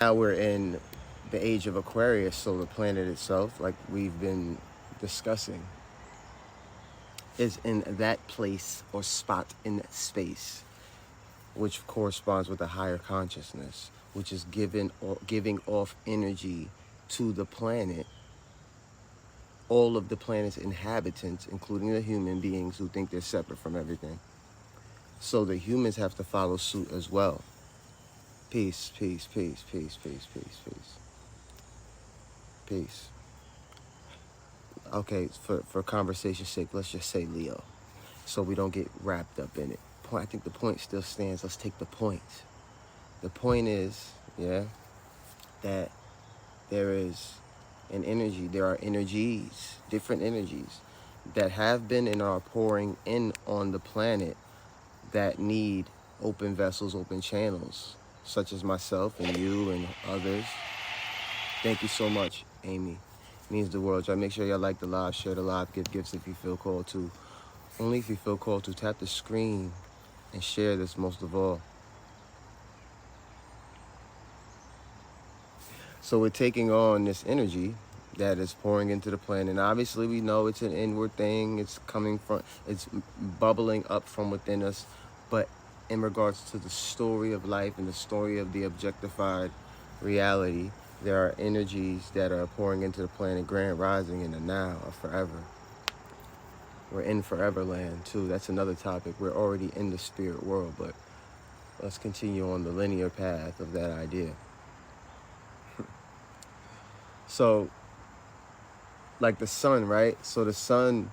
Now we're in the age of Aquarius, so the planet itself, like we've been discussing, is in that place or spot in that space, which corresponds with a higher consciousness, which is giving off energy to the planet, all of the planet's inhabitants, including the human beings who think they're separate from everything. So the humans have to follow suit as well. Peace, peace, peace, peace, peace, peace, peace, peace. Okay, for conversation's sake, let's just say Leo, so we don't get wrapped up in it. I think the point still stands. Let's take the point. The point is, yeah, that there is an energy. There are energies, different energies, that have been and are pouring in on the planet that need open vessels, open channels, such as myself and you and others. Thank you so much, Amy. Means the world. Y'all make sure y'all like the live, share the live, give gifts if you feel called to. Only if you feel called to. Tap the screen and share this most of all. So we're taking on this energy that is pouring into the planet. And obviously we know it's an inward thing. It's bubbling up from within us. But in regards to the story of life and the story of the objectified reality, there are energies that are pouring into the planet, grand rising in the now of forever. We're in forever land too. That's another topic. We're already in the spirit world, but let's continue on the linear path of that idea. So, like the sun, right? So the sun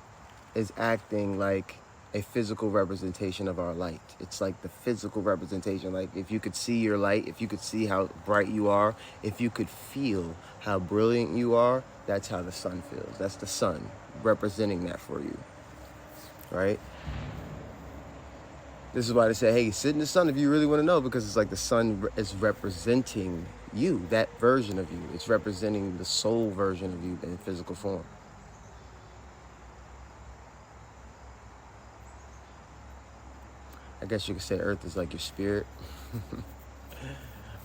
is acting like a physical representation of our light. It's like the physical representation. Like if you could see your light, if you could see how bright you are, if you could feel how brilliant you are, that's how the sun feels. That's the sun representing that for you, right? This is why they say, hey, sit in the sun if you really want to know, because it's like the sun is representing you, that version of you. It's representing the soul version of you in physical form. I guess you could say Earth is like your spirit.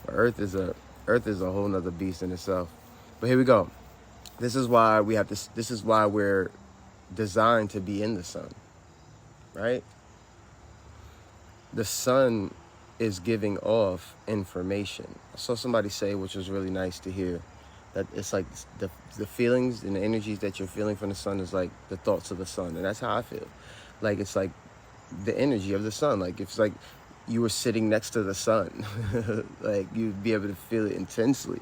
Earth is a whole nother beast in itself. But here we go. This is why we have this. This is why we're designed to be in the sun, right? The sun is giving off information. I saw somebody say, which was really nice to hear, that it's like the feelings and the energies that you're feeling from the sun is like the thoughts of the sun, and that's how I feel. Like it's like the energy of the sun. Like it's like you were sitting next to the sun. Like you'd be able to feel it intensely.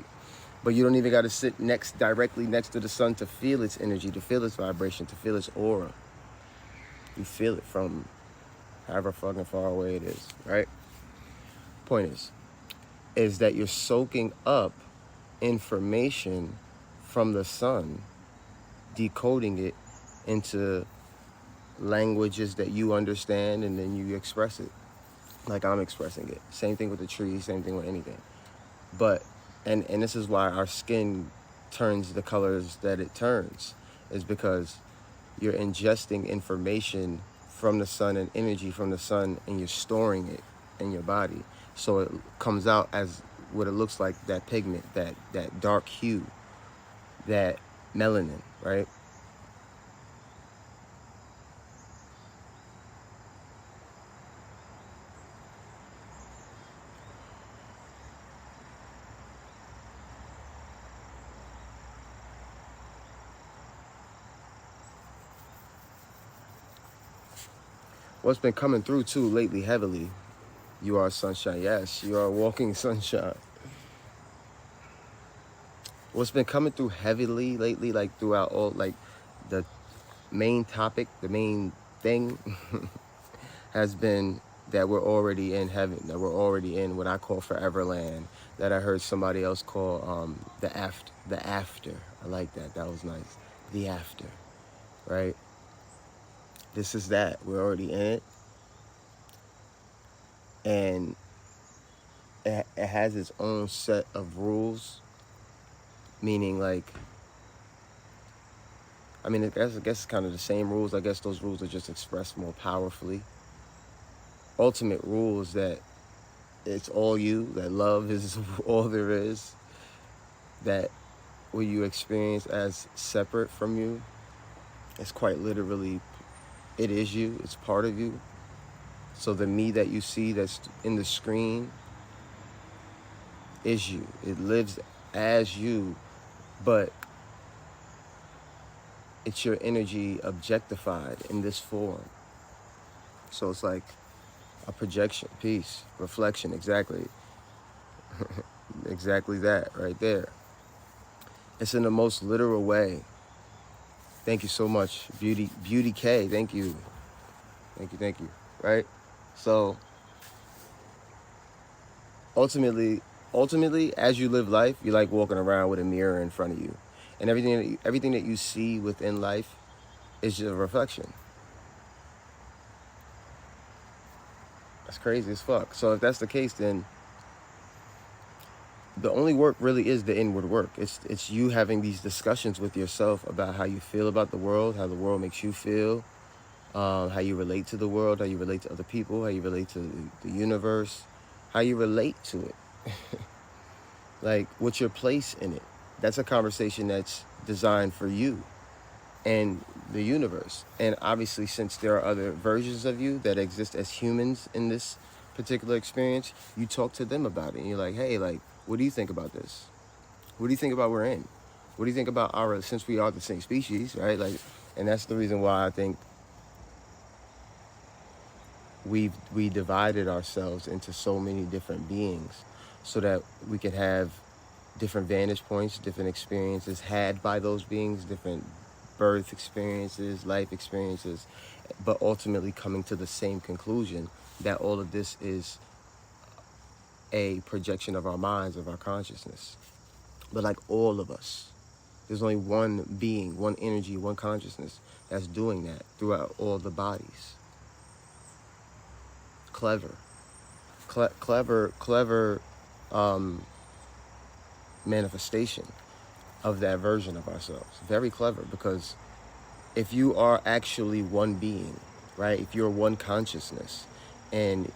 But you don't even got to sit directly next to the sun to feel its energy, to feel its vibration, to feel its aura. You feel it from however fucking far away it is, right? Point is that you're soaking up information from the sun, decoding it into languages that you understand, and then you express it like I'm expressing it. Same thing with the trees, same thing with anything. But and this is why our skin turns the colors that it turns, is because you're ingesting information from the sun and energy from the sun, and you're storing it in your body, so it comes out as what it looks like, that pigment, that dark hue, that melanin, right? What's been coming through too lately heavily, you are sunshine. Yes, you are walking sunshine. What's been coming through heavily lately, like throughout all, like the main topic, the main thing has been that we're already in heaven, that we're already in what I call forever land, that I heard somebody else call the after. The after. I like that. That was nice. The after, right? This is that. We're already in it. And it has its own set of rules, meaning like, I mean, I guess it's kind of the same rules. I guess those rules are just expressed more powerfully. Ultimate rules that it's all you, that love is all there is, that what you experience as separate from you, it's quite literally, it is you, it's part of you. So the me that you see that's in the screen is you. It lives as you, but it's your energy objectified in this form. So it's like a projection, peace, reflection, exactly. Exactly that right there. It's in the most literal way. Thank you so much, Beauty K. Thank you. Thank you. Right? So ultimately, as you live life, you're like walking around with a mirror in front of you. And everything that you see within life is just a reflection. That's crazy as fuck. So if that's the case, then the only work really is the inward work. It's you having these discussions with yourself about how you feel about the world, how the world makes you feel, how you relate to the world, how you relate to other people, how you relate to the universe, how you relate to it. Like, what's your place in it? That's a conversation that's designed for you and the universe. And obviously, since there are other versions of you that exist as humans in this particular experience, you talk to them about it. And you're like, hey, like, what do you think about this? What do you think about we're in? What do you think about our, since we are the same species, right? Like, and that's the reason why I think we divided ourselves into so many different beings, so that we could have different vantage points, different experiences had by those beings, different birth experiences, life experiences, but ultimately coming to the same conclusion that all of this is a projection of our minds, of our consciousness. But like all of us, there's only one being, one energy, one consciousness that's doing that throughout all the bodies. Clever manifestation of that version of ourselves. Very clever, because if you are actually one being, right? If you're one consciousness and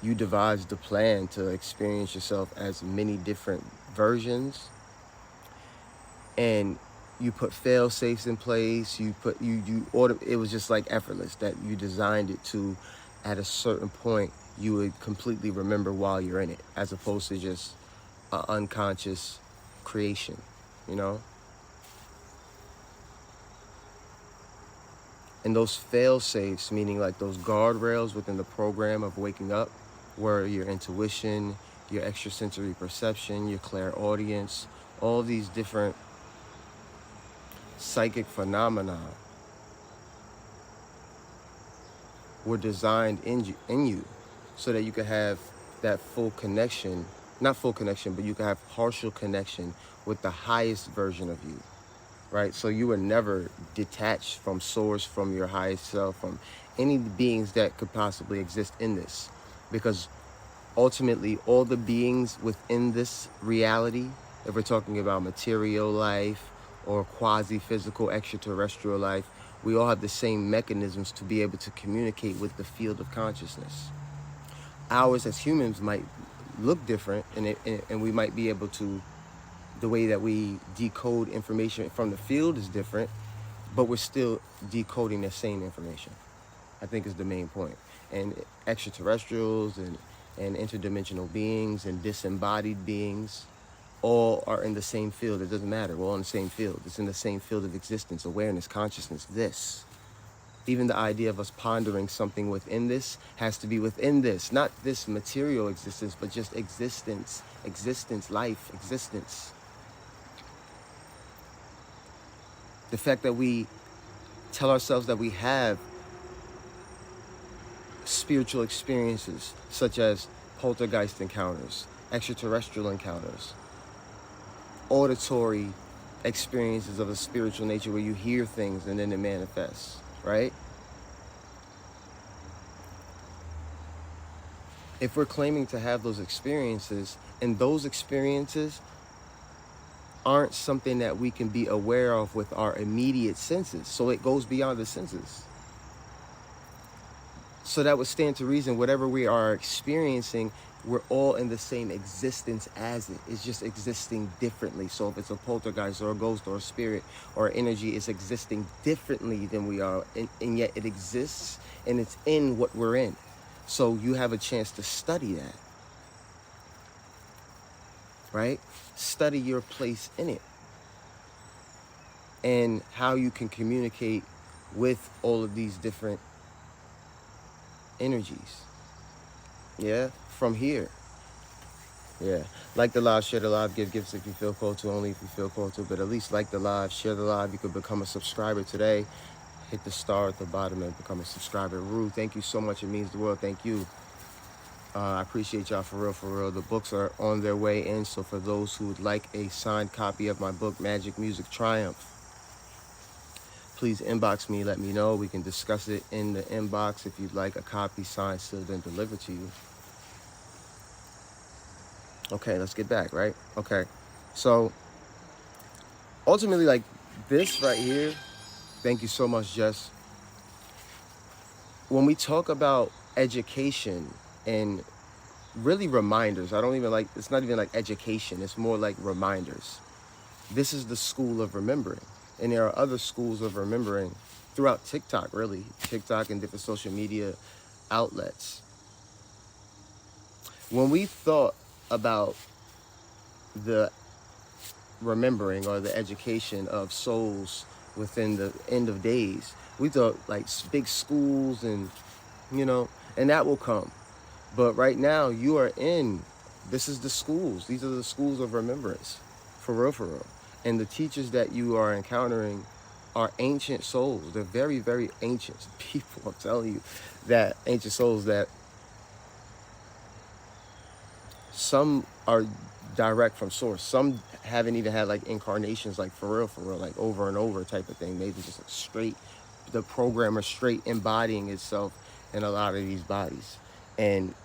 you devised the plan to experience yourself as many different versions, and you put fail safes in place, you order, it was just like effortless that you designed it to, at a certain point, you would completely remember while you're in it, as opposed to just an unconscious creation, you know? And those fail safes, meaning like those guardrails within the program of waking up, where your intuition, your extrasensory perception, your clairaudience, all these different psychic phenomena were designed in you so that you could have that full connection, not full connection, but you could have partial connection with the highest version of you, right? So you were never detached from source, from your highest self, from any beings that could possibly exist in this. Because ultimately, all the beings within this reality, if we're talking about material life or quasi-physical extraterrestrial life, we all have the same mechanisms to be able to communicate with the field of consciousness. Ours as humans might look different, and we might be able to, the way that we decode information from the field is different, but we're still decoding the same information, I think, is the main point. And extraterrestrials and interdimensional beings and disembodied beings all are in the same field. It doesn't matter. We're all in the same field. It's in the same field of existence, awareness, consciousness, this. Even the idea of us pondering something within this has to be within this, not this material existence, but just existence, life, existence. The fact that we tell ourselves that we have spiritual experiences, such as poltergeist encounters, extraterrestrial encounters, auditory experiences of a spiritual nature where you hear things and then it manifests, right? If we're claiming to have those experiences, and those experiences aren't something that we can be aware of with our immediate senses, so it goes beyond the senses. So that would stand to reason, whatever we are experiencing We're all in the same existence as it. It's just existing differently. So if it's a poltergeist or a ghost or a spirit or energy, it's existing differently than we are. And yet it exists and it's in what we're in. So you have a chance to study that, right? Study your place in it and how you can communicate with all of these different energies. Yeah, from here. Yeah, like the live, share the live, give gifts if you feel called to, only if you feel called to, but at least like the live, share the live. You could become a subscriber today. Hit the star at the bottom and become a subscriber. Rue, thank you so much. It means the world. Thank you. I appreciate y'all for real, for real. The books are on their way in, so for those who would like a signed copy of my book, Magic Music Triumph, please inbox me, let me know. We can discuss it in the inbox if you'd like a copy signed, sealed, and delivered to you. Okay, let's get back, right? Okay, so ultimately, like this right here, thank you so much, Jess. When we talk about education and really reminders, I don't even like, it's not even like education, it's more like reminders. This is the school of remembering. And there are other schools of remembering throughout TikTok, really. TikTok and different social media outlets. When we thought about the remembering or the education of souls within the end of days, we thought like big schools and, you know, and that will come. But right now you are in, this is the schools. These are the schools of remembrance, for real, for real. And the teachers that you are encountering are ancient souls. They're very, very ancient people. I'm telling you, that ancient souls that some are direct from source. Some haven't even had like incarnations, like for real, like over and over type of thing. Maybe just like straight, the programmer straight embodying itself in a lot of these bodies. And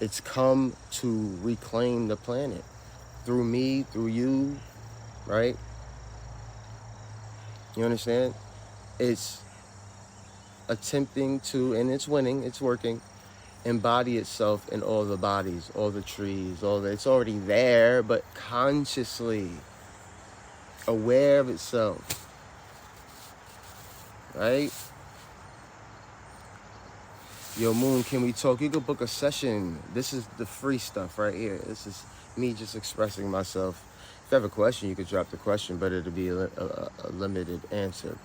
it's come to reclaim the planet through me, through you, right? You understand? It's attempting to, and it's winning, it's working, embody itself in all the bodies, all the trees, all the, it's already there, but consciously aware of itself, right? Yo, Moon, can we talk? You could book a session. This is the free stuff right here. This is me just expressing myself. If you have a question, you could drop the question, but it'll be a limited answer,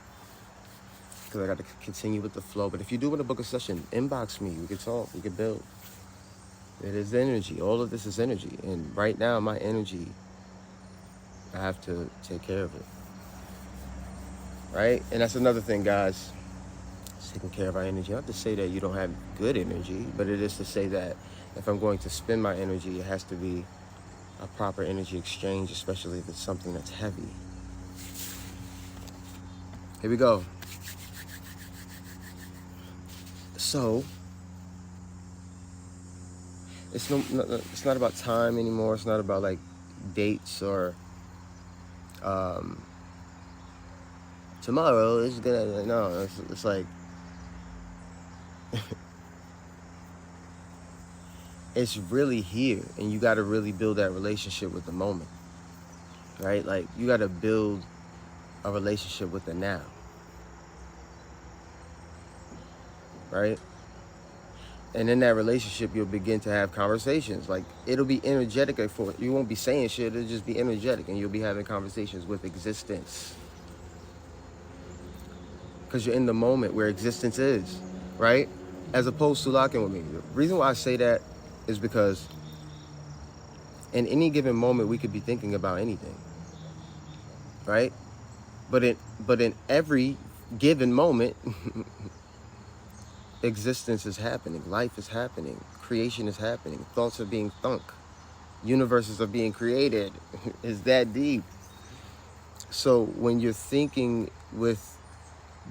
because I got to continue with the flow. But if you do want to book a session, inbox me. We could talk. We could build. It is energy. All of this is energy. And right now, my energy, I have to take care of it. Right? And that's another thing, guys. It's taking care of our energy. Not to say that you don't have good energy, but it is to say that if I'm going to spend my energy, it has to be a proper energy exchange, especially if it's something that's heavy. Here we go. So, it's not about time anymore. It's not about like dates or tomorrow is gonna, no, it's like it's really here, and you got to really build that relationship with the moment, right? Like you got to build a relationship with the now, right? And in that relationship, you'll begin to have conversations. Like it'll be energetic for you. Won't be saying shit. It'll just be energetic, and you'll be having conversations with existence, because you're in the moment where existence is, right? As opposed to locking with me. The reason why I say that is because in any given moment, we could be thinking about anything, right? But in every given moment, existence is happening, life is happening, creation is happening, thoughts are being thunk, universes are being created. It's that deep. So when you're thinking with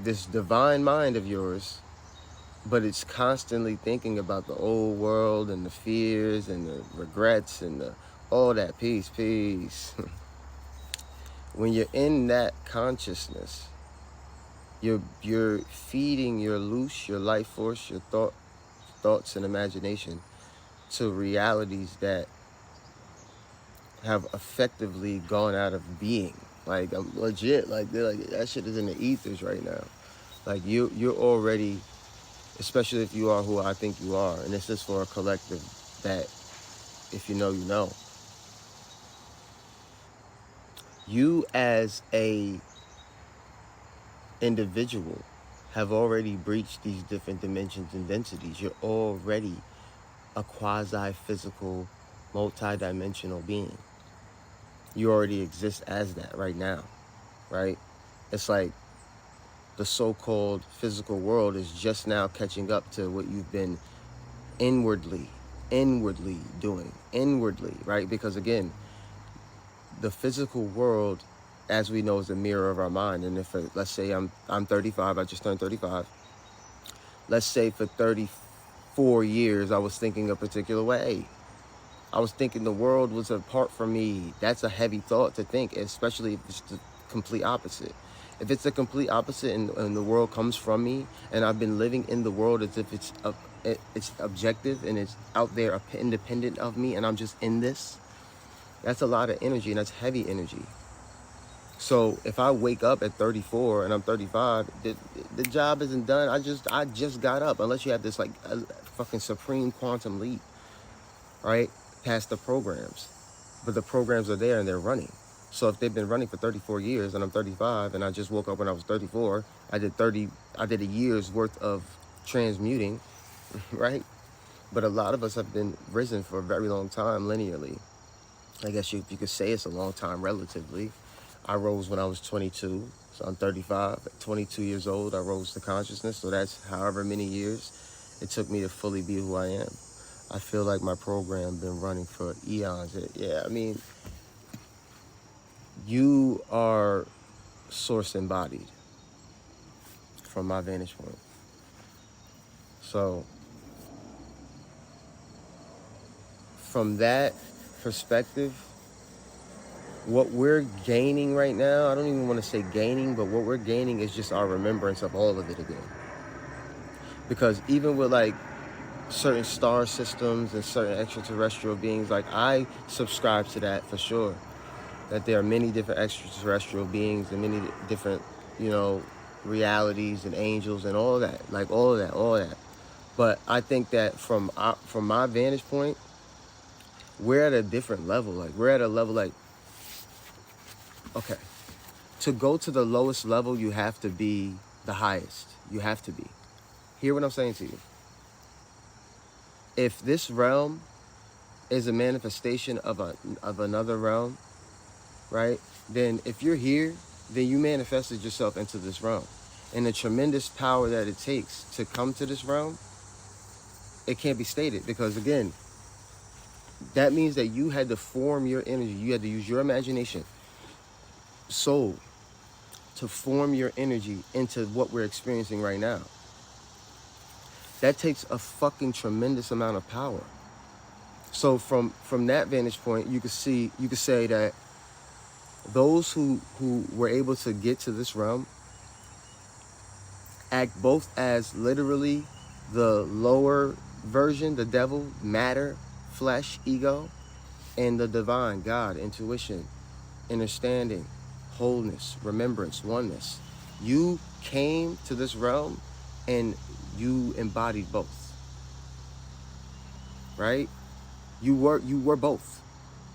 this divine mind of yours, but it's constantly thinking about the old world and the fears and the regrets and all that, peace. When you're in that consciousness, you're feeding your loose, your life force, your thoughts and imagination to realities that have effectively gone out of being. Like, I'm legit, like, they're like, that shit is in the ethers right now. Like, you're already, especially if you are who I think you are, and this is for a collective that, if you know, you know. You as a individual have already breached these different dimensions and densities. You're already a quasi-physical, multi-dimensional being. You already exist as that right now, right? It's like the so-called physical world is just now catching up to what you've been inwardly doing, right? Because again, the physical world, as we know, is a mirror of our mind. And if, let's say I'm 35, I just turned 35. Let's say for 34 years, I was thinking a particular way. I was thinking the world was apart from me. That's a heavy thought to think, especially if it's the complete opposite. If it's the complete opposite and the world comes from me, and I've been living in the world as if it's objective and it's out there independent of me, and I'm just in this, that's a lot of energy, and that's heavy energy. So if I wake up at 34 and I'm 35, the job isn't done. I just got up, unless you have this like a fucking supreme quantum leap, right? Past the programs. But the programs are there and they're running. So if they've been running for 34 years and I'm 35 and I just woke up when I was 34, I did a year's worth of transmuting, right? But a lot of us have been risen for a very long time linearly. I guess you could say it's a long time relatively. I rose when I was 22, so I'm 35. At 22 years old, I rose to consciousness, so that's however many years it took me to fully be who I am. I feel like my program been running for eons. Yeah, I mean, you are source embodied from my vantage point. So from that perspective, what we're gaining right now, I don't even want to say gaining, but what we're gaining is just our remembrance of all of it again. Because even with like certain star systems and certain extraterrestrial beings, like I subscribe to that for sure, that there are many different extraterrestrial beings and many different, realities and angels and all that, like all of that. But I think that from my vantage point, we're at a different level. Like we're at a level like, okay, to go to the lowest level, you have to be the highest. You have to be. Hear what I'm saying to you. If this realm is a manifestation of another realm, right? Then if you're here, then you manifested yourself into this realm. And the tremendous power that it takes to come to this realm, it can't be stated. Because again, that means that you had to form your energy. You had to use your imagination, soul, to form your energy into what we're experiencing right now. That takes a fucking tremendous amount of power. So from that vantage point, you could say that those who were able to get to this realm act both as literally the lower version, the devil, matter, flesh, ego, and the divine, God, intuition, understanding, wholeness, remembrance, oneness. You came to this realm and you embodied both, right? You were both.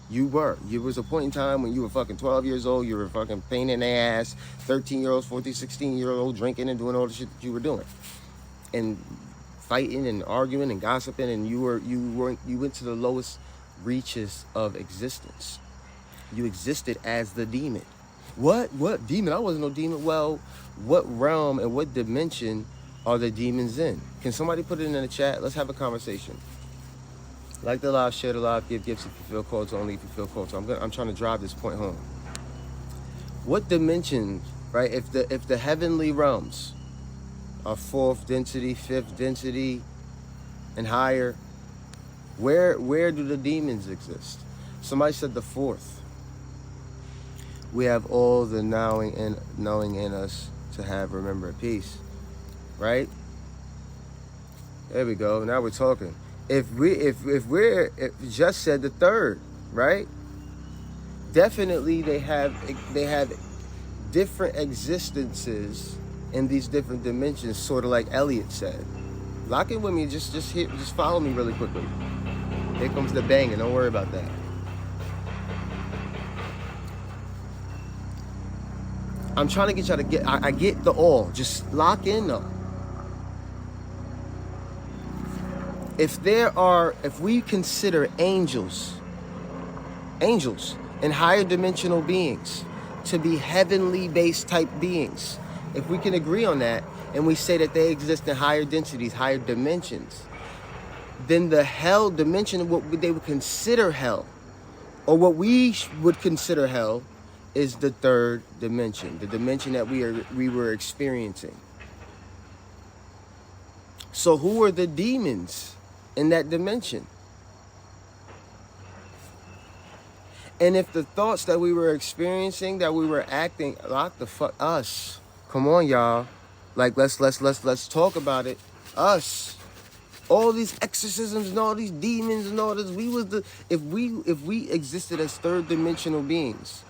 You was a point in time when you were fucking 12 years old, you were fucking pain in the ass, 13-year-olds, 14, 16-year-old drinking and doing all the shit that you were doing. And fighting and arguing and gossiping, and you went to the lowest reaches of existence. You existed as the demon. What demon? I wasn't no demon. Well, what realm and what dimension are the demons in? Can somebody put it in the chat? Let's have a conversation. Like the live, share the live, give gifts if you feel called to, only if you feel called to. I'm trying to drive this point home. What dimension, right? If the heavenly realms are 4th density, 5th density, and higher, where do the demons exist? Somebody said the 4th. We have all the knowing in us to have remembered peace, right? There we go. Now we're talking. If just said the third, right? Definitely they have different existences in these different dimensions, sort of like Elliot said. Lock in with me, just follow me really quickly. Here comes the banging, don't worry about that. I'm trying to get y'all to get, I get the all. Just lock in though. If we consider angels and higher dimensional beings to be heavenly based type beings, if we can agree on that and we say that they exist in higher densities, higher dimensions, then the hell dimension, what they would consider hell, or what we would consider hell, is the third dimension, the dimension that we were experiencing. So who are the demons in that dimension? And if the thoughts that we were experiencing, that we were acting, lock the fuck us. Come on, y'all. Like let's talk about it. Us. All these exorcisms and all these demons and all this. If we existed as third dimensional beings,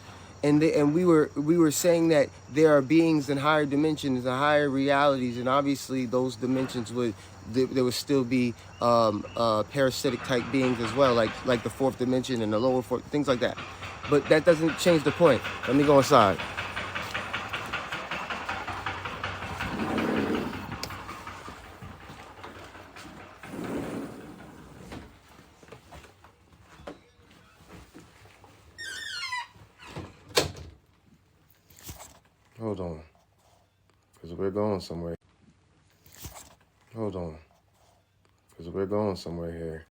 and we were saying that there are beings in higher dimensions and higher realities, and obviously those dimensions there would still be parasitic type beings as well, like the fourth dimension and the lower fourth, things like that. But that doesn't change the point. Let me go inside. Hold on, because we're going somewhere. Hold on, because we're going somewhere here.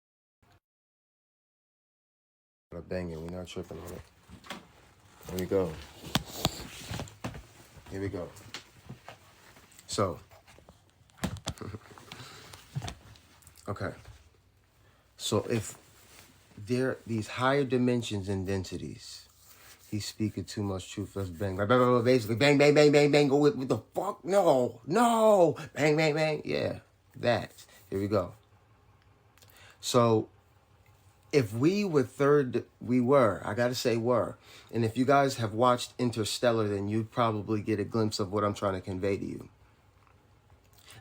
Bang it, we're not tripping on it. Here we go. Here we go. So, okay. So if these higher dimensions and densities, he's speaking too much truth. Let's bang. Basically, bang, bang, bang, bang, bang. Go with the fuck? No. Bang, bang, bang. Yeah, that. Here we go. So if we were I gotta say were. And if you guys have watched Interstellar, then you'd probably get a glimpse of what I'm trying to convey to you.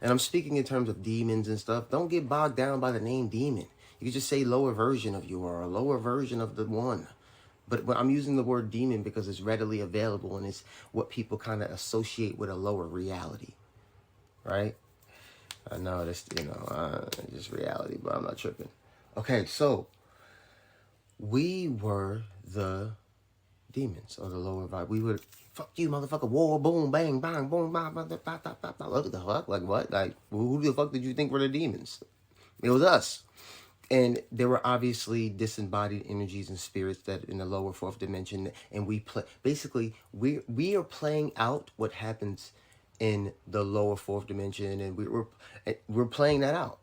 And I'm speaking in terms of demons and stuff. Don't get bogged down by the name demon. You can just say lower version of you or a lower version of the one. But I'm using the word demon because it's readily available and it's what people kind of associate with a lower reality, right? I know this, just reality, but I'm not tripping. Okay, so we were the demons or the lower vibe. We would, fuck you, motherfucker, war, boom, bang, bang, boom, bang, bang, bang, bang, bang, bang. What the fuck? Like what? Like who the fuck did you think were the demons? It was us. And there were obviously disembodied energies and spirits that in the lower fourth dimension, and we are playing out what happens in the lower fourth dimension, and we're playing that out,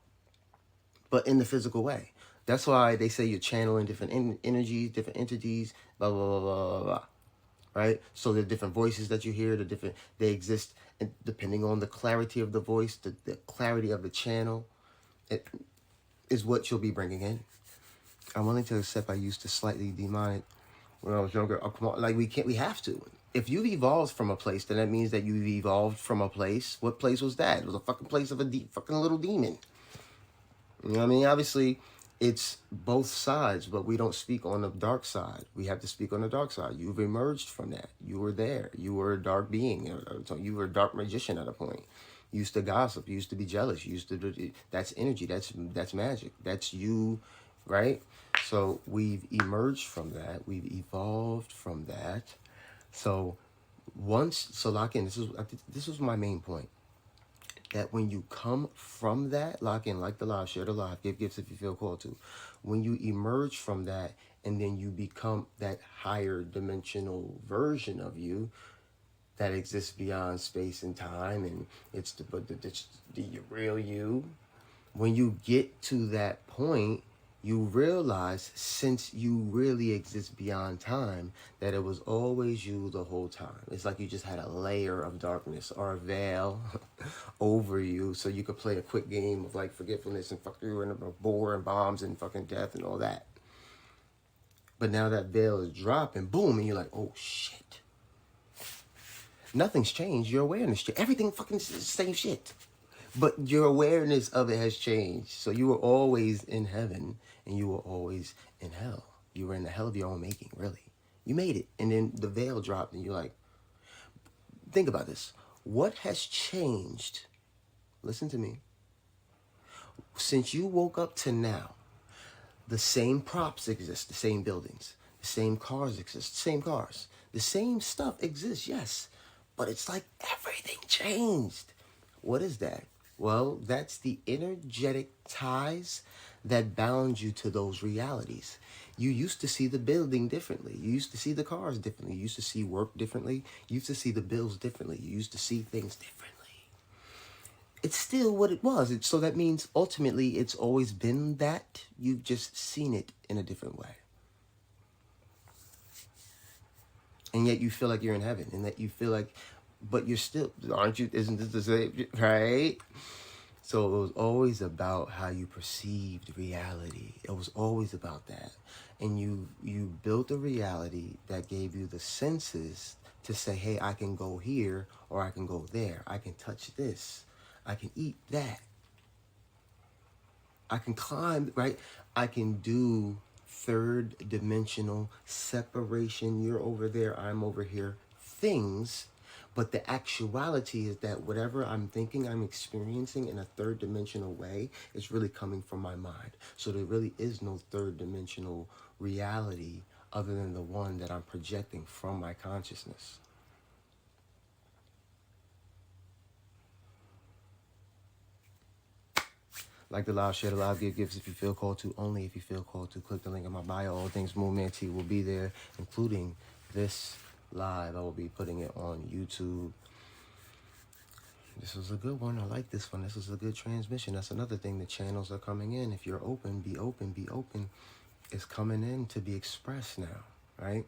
but in the physical way. That's why they say you're channeling different energies, different entities, blah, blah, blah, blah, blah, blah. Right? So the different voices that you hear, they exist, and depending on the clarity of the voice, the clarity of the channel, it is what you'll be bringing in. I'm willing to accept I used to slightly demonic when I was younger. Oh, come on, like we have to. If you've evolved from a place, then that means that you've evolved from a place. What place was that? It was a fucking place of a fucking little demon. You know what I mean? Obviously, it's both sides, but we don't speak on the dark side. We have to speak on the dark side. You've emerged from that. You were there. You were a dark being. You were a dark magician at a point. You used to gossip. You used to be jealous. You used to do, that's energy. That's magic. That's you, right? So we've emerged from that. We've evolved from that. So lock in. This was my main point. That when you come from that, lock in, like the live, share the live, give gifts if you feel called to. When you emerge from that and then you become that higher dimensional version of you that exists beyond space and time, and it's the real you. When you get to that point, you realize, since you really exist beyond time, that it was always you the whole time. It's like you just had a layer of darkness or a veil over you so you could play a quick game of like forgetfulness and fuck you and a bore and bombs and fucking death and all that. But now that veil is dropping, boom, and you're like, oh shit. Nothing's changed. Your awareness changed. Everything fucking is the same shit. But your awareness of it has changed. So you were always in heaven and you were always in hell. You were in the hell of your own making, really. You made it. And then the veil dropped and you're like, think about this. What has changed? Listen to me. Since you woke up to now, the same props exist, the same buildings, the same cars exist, same cars. The same stuff exists, yes. But it's like everything changed. What is that? Well, that's the energetic ties that bound you to those realities. You used to see the building differently. You used to see the cars differently. You used to see work differently. You used to see the bills differently. You used to see things differently. It's still what it was. So that means ultimately it's always been that. You've just seen it in a different way. And yet you feel like you're in heaven, and that you feel like, but you're still, aren't you? Isn't this the same, right? So it was always about how you perceived reality. It was always about that. And you built a reality that gave you the senses to say, hey, I can go here or I can go there. I can touch this. I can eat that. I can climb, right? I can do third dimensional separation. You're over there, I'm over here things. But the actuality is that whatever I'm thinking I'm experiencing in a third dimensional way is really coming from my mind. So there really is no third dimensional reality other than the one that I'm projecting from my consciousness. Like the live, share the live, give gifts if you feel called to, only if you feel called to. Click the link in my bio. All things MoonManT will be there, including this live. I will be putting it on YouTube. This was a good one. I like this one. This was a good transmission. That's another thing. The channels are coming in. If you're open, be open, be open. It's coming in to be expressed now, right?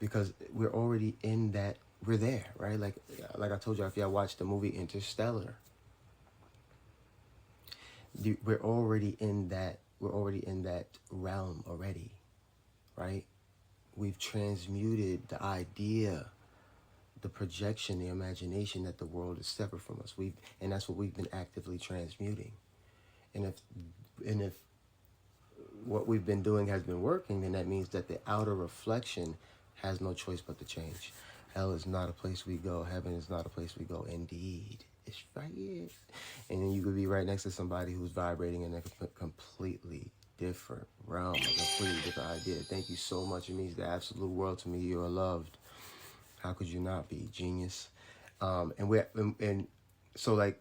Because we're already in that, we're there, right? Like I told you, if y'all watched the movie Interstellar, we're already in that realm already, right? We've transmuted the idea, the projection, the imagination that the world is separate from us. And that's what we've been actively transmuting. And if what we've been doing has been working, then that means that the outer reflection has no choice but to change. Hell is not a place we go. Heaven is not a place we go. Indeed. It's right here. And then you could be right next to somebody who's vibrating in a completely different realm, a completely different idea. Thank you so much. It means the absolute world to me. You are loved. How could you not be? Genius. And so like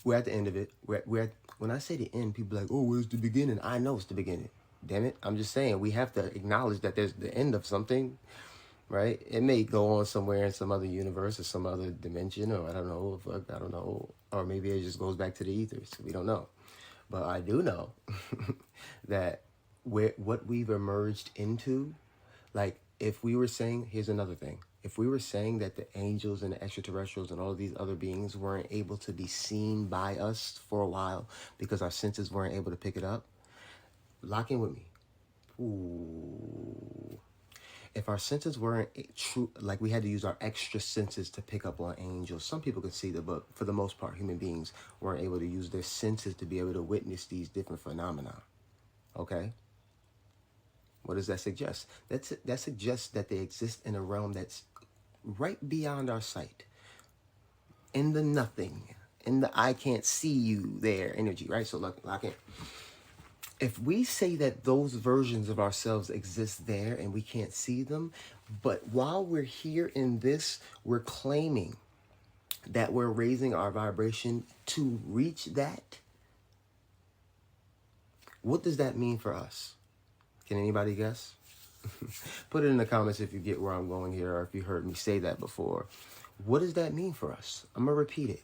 we're at the end of it. When I say the end, people are like, oh, where's the beginning? I know it's the beginning. Damn it. I'm just saying we have to acknowledge that there's the end of something. Right? It may go on somewhere in some other universe or some other dimension, or I don't know, or maybe it just goes back to the ethers. We don't know. But I do know that what we've emerged into, like if we were saying, here's another thing. If we were saying that the angels and the extraterrestrials and all of these other beings weren't able to be seen by us for a while because our senses weren't able to pick it up, lock in with me. Ooh. If our senses weren't true, like we had to use our extra senses to pick up on angels. Some people could see them, but for the most part, human beings weren't able to use their senses to be able to witness these different phenomena. Okay? What does that suggest? That suggests that they exist in a realm that's right beyond our sight. In the nothing. In the I can't see you there energy, right? So lock in. If we say that those versions of ourselves exist there and we can't see them, but while we're here in this, we're claiming that we're raising our vibration to reach that, what does that mean for us? Can anybody guess? Put it in the comments if you get where I'm going here or if you heard me say that before. What does that mean for us? I'm going to repeat it.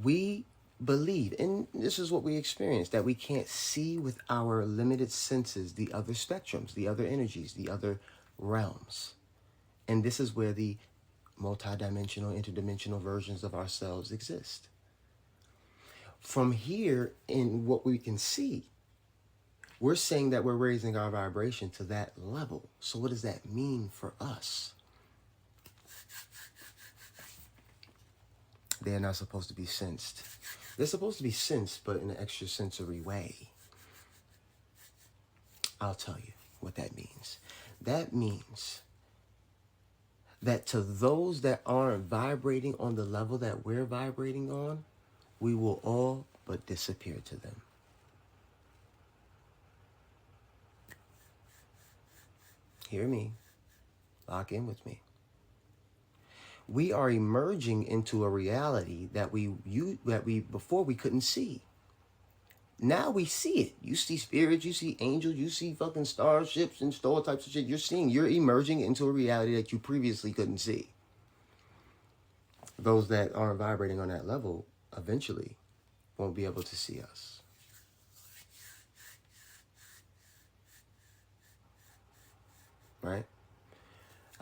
We believe, and this is what we experience, that we can't see with our limited senses the other spectrums, the other energies, the other realms. And this is where the multidimensional, interdimensional versions of ourselves exist. From here, in what we can see, we're saying that we're raising our vibration to that level. So what does that mean for us? They're not supposed to be sensed. They're supposed to be sensed, but in an extrasensory way. I'll tell you what that means. That means that to those that aren't vibrating on the level that we're vibrating on, we will all but disappear to them. Hear me. Lock in with me. We are emerging into a reality that we before we couldn't see. Now we see it. You see spirits, you see angels, you see fucking starships and all types of shit. You're emerging into a reality that you previously couldn't see. Those that aren't vibrating on that level eventually won't be able to see us. Right?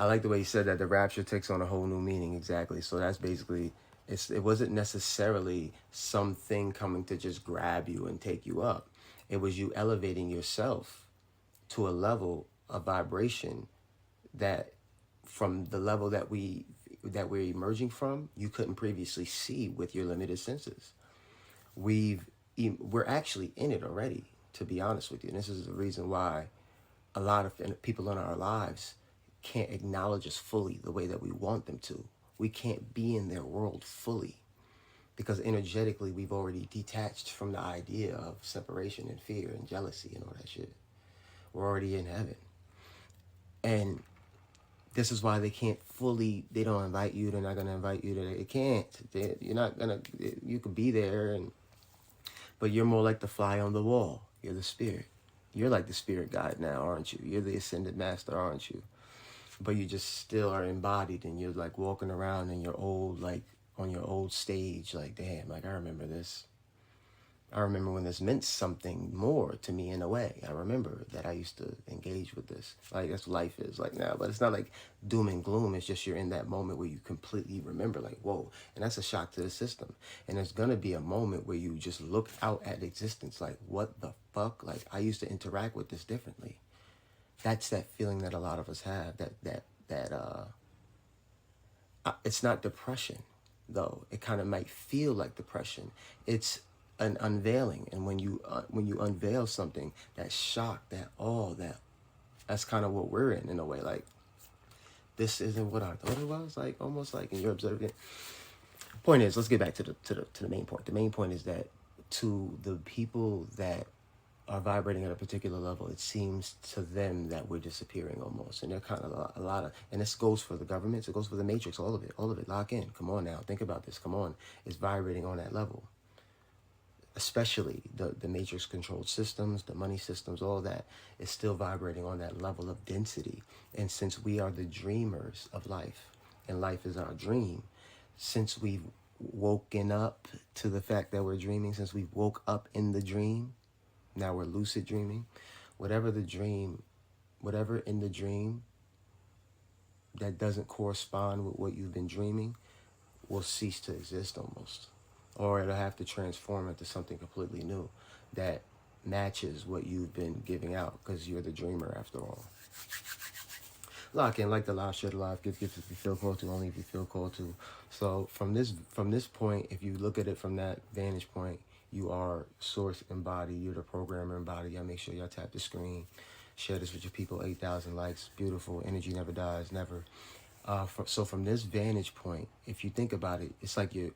I like the way he said that the rapture takes on a whole new meaning. Exactly. So that's basically, it wasn't necessarily something coming to just grab you and take you up. It was you elevating yourself to a level of vibration that from the level that we're emerging from, you couldn't previously see with your limited senses. We're actually in it already, to be honest with you. And this is the reason why a lot of people in our lives can't acknowledge us fully the way that we want them to. We can't be in their world fully because energetically we've already detached from the idea of separation and fear and jealousy and all that shit. We're already in heaven. And this is why they can't fully, they don't invite you, they're not going to invite you, they can't. You're not going to, you could be there, but you're more like the fly on the wall. You're the spirit. You're like the spirit guide now, aren't you? You're the ascended master, aren't you? But you just still are embodied and you're like walking around in your old, like on your old stage, like, damn, like I remember this. I remember when this meant something more to me in a way. I remember that I used to engage with this. Like that's what life is like now. But it's not like doom and gloom. It's just you're in that moment where you completely remember like, whoa. And that's a shock to the system. And there's going to be a moment where you just look out at existence like, what the fuck? Like I used to interact with this differently. That's that feeling that a lot of us have. It's not depression, though. It kind of might feel like depression. It's an unveiling, and when you unveil something, that shock, that awe, that's kind of what we're in a way. Like this isn't what I thought it was. Like almost like, and you're observing it. Point is, let's get back to the main point. The main point is that to the people that are vibrating at a particular level, it seems to them that we're disappearing almost. And they're kind of a lot of, and this goes for the governments, it goes for the matrix, all of it, lock in. Come on now, think about this, come on. It's vibrating on that level. Especially the matrix controlled systems, the money systems, all that is still vibrating on that level of density. And since we are the dreamers of life, and life is our dream, since we've woken up to the fact that we're dreaming, since we woke up in the dream, now we're lucid dreaming. Whatever in the dream that doesn't correspond with what you've been dreaming will cease to exist almost. Or it'll have to transform into something completely new that matches what you've been giving out because you're the dreamer after all. Lock in, like the live, share the live, give gifts if you feel called to, only if you feel called to. So from this point, if you look at it from that vantage point, you are source and body. You're the programmer and body. Y'all make sure y'all tap the screen. Share this with your people. 8,000 likes. Beautiful. Energy never dies. Never. So from this vantage point, if you think about it, it's like you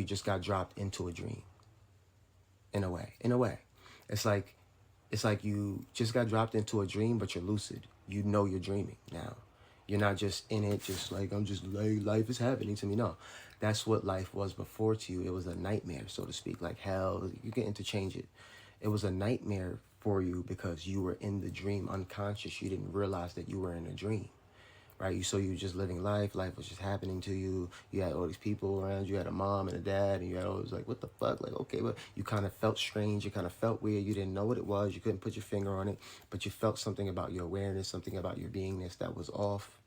just got dropped into a dream. In a way. It's like you just got dropped into a dream, but you're lucid. You know you're dreaming now. You're not just in it, just like, I'm just like, life is happening to me. No, that's what life was before to you. It was a nightmare, so to speak, like hell. You can interchange it. It was a nightmare for you because you were in the dream unconscious. You didn't realize that you were in a dream, right? So you were just living life. Life was just happening to you. You had all these people around you. You had a mom and a dad, and you had always like, what the fuck? Like, okay, but you kind of felt strange. You kind of felt weird. You didn't know what it was. You couldn't put your finger on it, but you felt something about your awareness, something about your beingness that was off.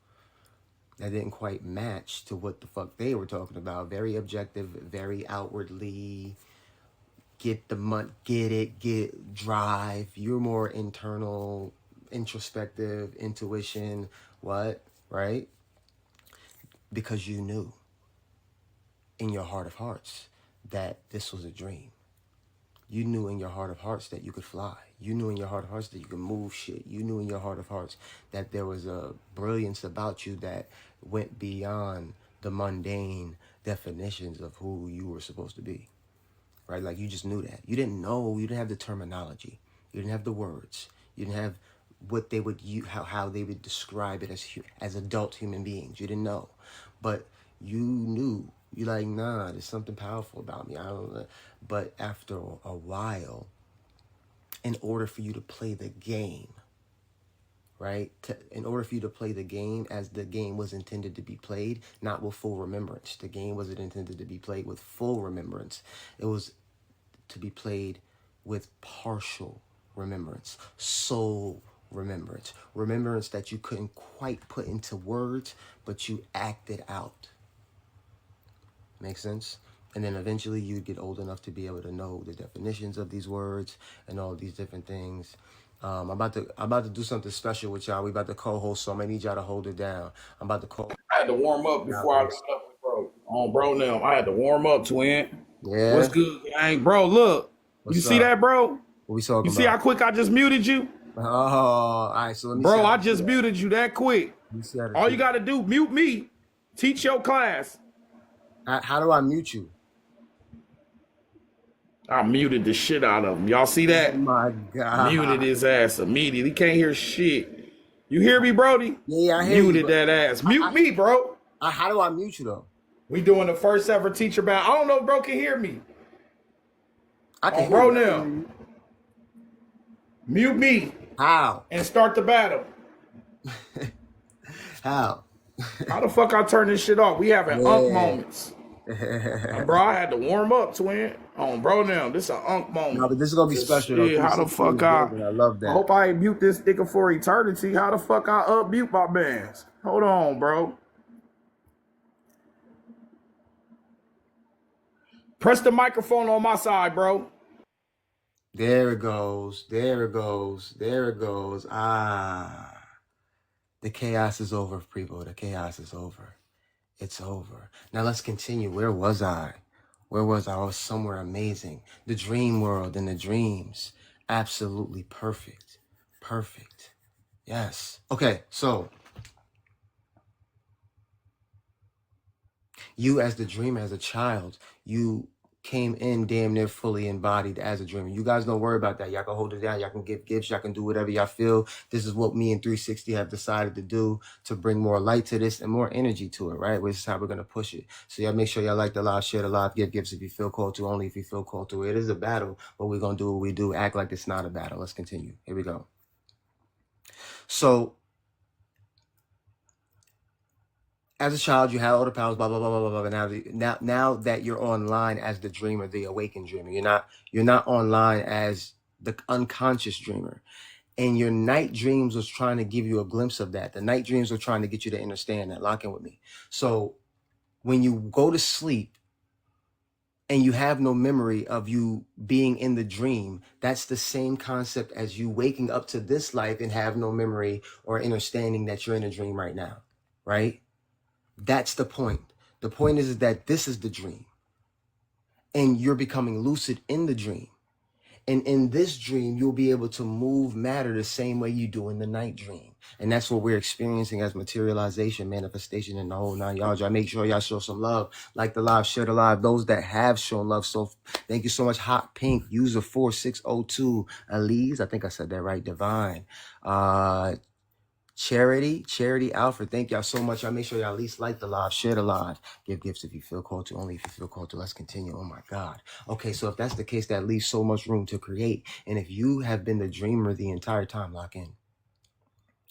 That didn't quite match to what the fuck they were talking about. Very objective, very outwardly. Get the money, get drive. You're more internal, introspective, intuition, what, right? Because you knew in your heart of hearts that this was a dream. You knew in your heart of hearts that you could fly. You knew in your heart of hearts that you could move shit. You knew in your heart of hearts that there was a brilliance about you that went beyond the mundane definitions of who you were supposed to be. Right? Like you just knew that. You didn't know, you didn't have the terminology. You didn't have the words. You didn't have what they would use, how they would describe it as adult human beings. You didn't know. But you knew. You're like, nah, there's something powerful about me. I don't know. But after a while, in order for you to play the game, right? In order for you to play the game as the game was intended to be played, not with full remembrance. The game wasn't intended to be played with full remembrance. It was to be played with partial remembrance, soul remembrance, remembrance that you couldn't quite put into words, but you acted out. Make sense? And then eventually you'd get old enough to be able to know the definitions of these words and all these different things. I'm about to do something special with y'all. We about to co-host, so I'm gonna need y'all to hold it down. I'm about to call. I had to warm up before I got up with bro. On bro now. I had to warm up, twin. What's Yeah. good, gang? Bro, look. You What's see up? that, bro? What we You talking see how about? quick I just muted you? Oh, all right. So let me see Bro, how I to do just that. muted you that quick. Let me see how to All do you that. got to do, mute me. Teach your class. How do I mute you? I muted the shit out of him. Y'all see Oh that? my Muted God. his ass immediately. He can't hear shit. You hear me, Brody? Yeah, I hear you. Muted But that ass. Mute me, bro. how do I mute you though? We doing the first ever teacher battle. I don't know if bro can hear me. I can On hear bro you. I can hear now. you. Mute me How? and start the battle. How? How the fuck I turn this shit off? We having unk Yeah. moments. Bro, I had to warm up, twin. On bro now. This an unk No, moment. but this is gonna be Cause special though. shit, how the 360 in fuck the building. I love I that. hope I ain't mute this nigga for eternity. How the fuck I unmute my bands? Hold on, bro. Press the microphone on my side, bro. There it goes. There it goes. There it goes. Ah. The chaos is over, people. The chaos is over. It's over. Now let's continue. Where was I? Where was I? I was somewhere amazing. The dream world and the dreams. Absolutely perfect. Perfect. Yes. Okay, so you as the dreamer, as a child, you came in damn near fully embodied as a dreamer. You guys don't worry about that. Y'all can hold it down. Y'all can give gifts. Y'all can do whatever y'all feel. This is what me and 360 have decided to do to bring more light to this and more energy to it, right? Which is how we're going to push it. So y'all make sure y'all like the live, share the live, give gifts if you feel called to, only if you feel called to. It is a battle, but we're going to do what we do. Act like it's not a battle. Let's continue. Here we go. So as a child, you had all the powers, blah blah blah blah blah blah. Now that you're online as the dreamer, the awakened dreamer, you're not online as the unconscious dreamer. And your night dreams was trying to give you a glimpse of that. The night dreams were trying to get you to understand that. Lock in with me. So when you go to sleep and you have no memory of you being in the dream, that's the same concept as you waking up to this life and have no memory or understanding that you're in a dream right now, right? That's the point. The point is that this is the dream and you're becoming lucid in the dream. And in this dream, you'll be able to move matter the same way you do in the night dream. And that's what we're experiencing as materialization, manifestation, and the whole nine yards. Y'all make sure y'all show some love. Like the live, share the live. Those that have shown love. So thank you so much. Hot Pink, user 4602. Elise, I think I said that right. Divine. Charity Alfred, thank y'all so much. Y'all make sure y'all at least like the live, share the live, give gifts if you feel called to, only if you feel called to. Let's continue. Oh my God. Okay, so if that's the case, that leaves so much room to create. And if you have been the dreamer the entire time, lock in.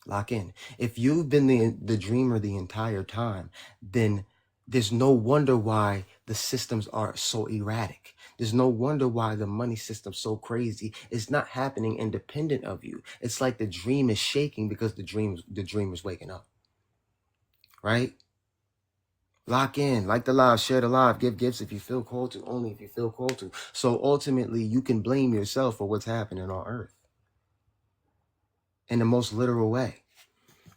Lock in. If you've been the dreamer the entire time, then there's no wonder why the systems are so erratic. There's no wonder why the money system's so crazy. It's not happening independent of you. It's like the dream is shaking because the dreamer's waking up. Right? Lock in, like the live, share the live, give gifts if you feel called to, only if you feel called to. So ultimately, you can blame yourself for what's happening on Earth in the most literal way.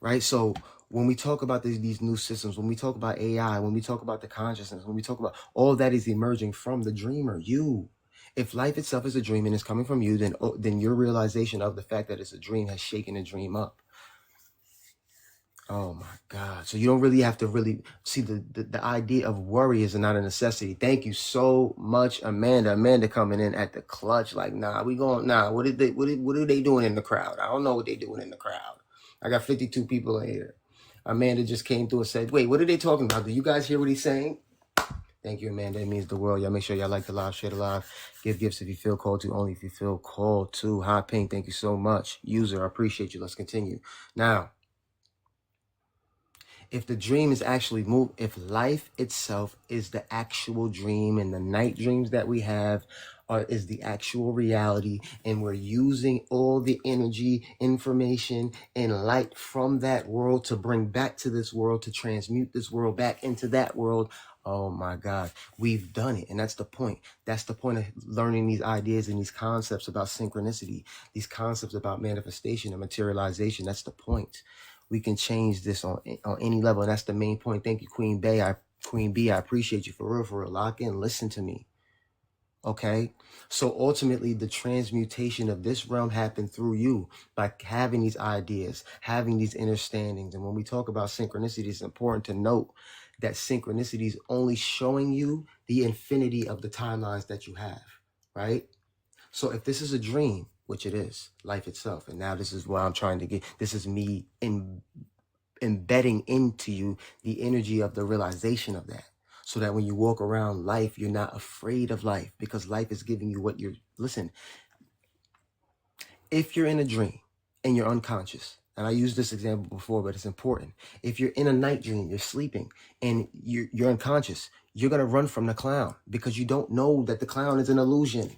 Right? So when we talk about these new systems, when we talk about AI, when we talk about the consciousness, when we talk about all that is emerging from the dreamer, you. If life itself is a dream and it's coming from you, then your realization of the fact that it's a dream has shaken the dream up. Oh my God. So you don't really have to really see the idea of worry is not a necessity. Thank you so much, Amanda. Amanda coming in at the clutch. Like, nah, what are they doing in the crowd? I don't know what they doing in the crowd. I got 52 people in here. Amanda just came through and said, wait, what are they talking about? Do you guys hear what he's saying? Thank you, Amanda. It means the world. Y'all make sure y'all like the live, share the live. Give gifts if you feel called to, only if you feel called to. Hot Pink, thank you so much. User, I appreciate you. Let's continue. Now, if the dream is actually moved, if life itself is the actual dream and the night dreams that we have is the actual reality, and we're using all the energy, information, and light from that world to bring back to this world, to transmute this world back into that world, oh my God, we've done it. And that's the point. That's the point of learning these ideas and these concepts about synchronicity, these concepts about manifestation and materialization. That's the point. We can change this on any level. And that's the main point. Thank you, Queen B. I appreciate you for real. Lock in. Listen to me. Okay. So ultimately, the transmutation of this realm happened through you by having these ideas, having these understandings. And when we talk about synchronicity, it's important to note that synchronicity is only showing you the infinity of the timelines that you have. Right. So if this is a dream, which it is, life itself, and now this is what I'm trying to get, this is me embedding into you the energy of the realization of that, so that when you walk around life, you're not afraid of life, because life is giving you what you're, listen, if you're in a dream and you're unconscious, and I used this example before, but it's important. If you're in a night dream, you're sleeping, and you're unconscious, you're going to run from the clown because you don't know that the clown is an illusion.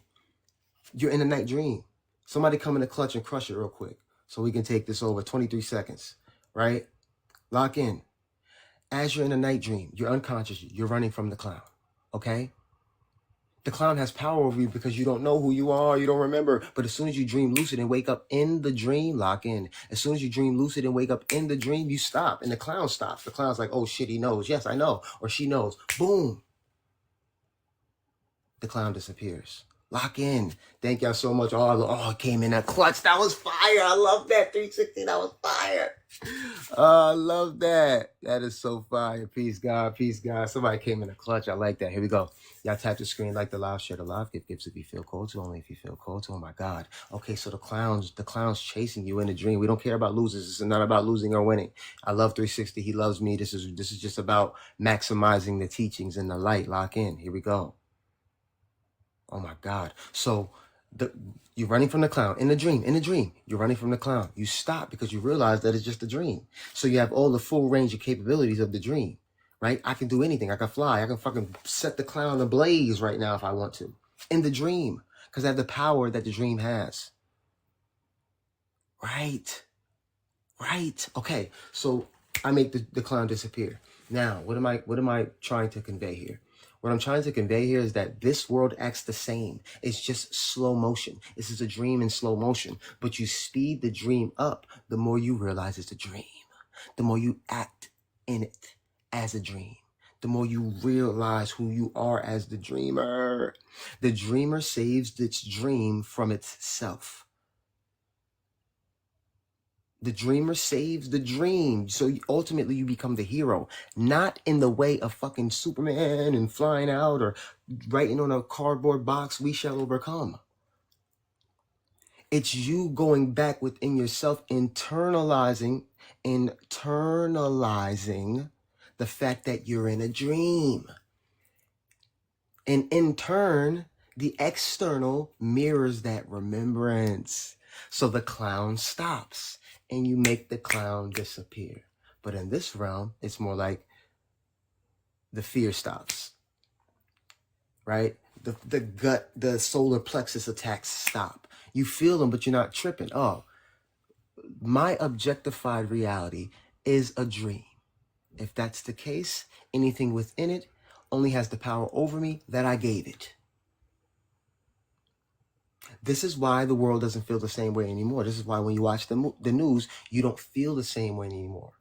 You're in a night dream. Somebody come in the clutch and crush it real quick so we can take this over. 23 seconds, right? Lock in. As you're in a night dream, you're unconscious, you're running from the clown, okay? The clown has power over you because you don't know who you are, you don't remember. But as soon as you dream lucid and wake up in the dream, lock in. As soon as you dream lucid and wake up in the dream, you stop, and the clown stops. The clown's like, oh shit, he knows. Yes, I know. Or she knows. Boom. The clown disappears. Lock in. Thank y'all so much. Oh, it came in a clutch. That was fire. I love that. 360. That was fire. I love that. That is so fire. Peace, God. Peace, God. Somebody came in a clutch. I like that. Here we go. Y'all tap the screen, like the live, share the live, give gifts if you feel called to, only if you feel called to. Oh my God. Okay, so the clown's chasing you in a dream. We don't care about losers. This is not about losing or winning. I love 360. He loves me. This is just about maximizing the teachings and the light. Lock in. Here we go. Oh my God. So you're running from the clown in the dream, you're running from the clown. You stop because you realize that it's just a dream. So you have all the full range of capabilities of the dream, right? I can do anything. I can fly. I can fucking set the clown ablaze right now if I want to in the dream, because I have the power that the dream has. Right. Okay. So I make the clown disappear. Now, what am I trying to convey here? What I'm trying to convey here is that this world acts the same. It's just slow motion. This is a dream in slow motion. But you speed the dream up, the more you realize it's a dream. The more you act in it as a dream. The more you realize who you are as the dreamer. The dreamer saves its dream from itself. The dreamer saves the dream. So ultimately you become the hero, not in the way of fucking Superman and flying out or writing on a cardboard box, we shall overcome. It's you going back within yourself, internalizing the fact that you're in a dream. And in turn, the external mirrors that remembrance. So the clown stops and you make the clown disappear. But in this realm, it's more like the fear stops, right? The gut, the solar plexus attacks stop. You feel them, but you're not tripping. Oh, my objectified reality is a dream. If that's the case, anything within it only has the power over me that I gave it. This is why the world doesn't feel the same way anymore. This is why when you watch the news, you don't feel the same way anymore.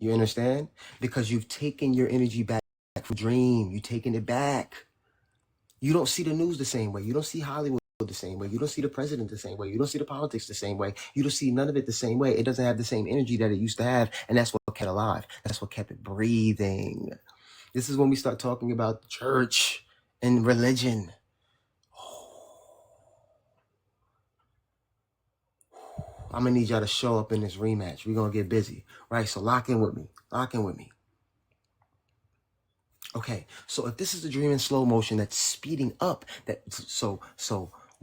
You understand? Because you've taken your energy back from dream. You've taken it back. You don't see the news the same way. You don't see Hollywood the same way. You don't see the president the same way. You don't see the politics the same way. You don't see none of it the same way. It doesn't have the same energy that it used to have. And that's what kept it alive. That's what kept it breathing. This is when we start talking about church and religion. I'm going to need y'all to show up in this rematch. We're going to get busy, right? So lock in with me. Lock in with me. Okay, so if this is a dream in slow motion that's speeding up, so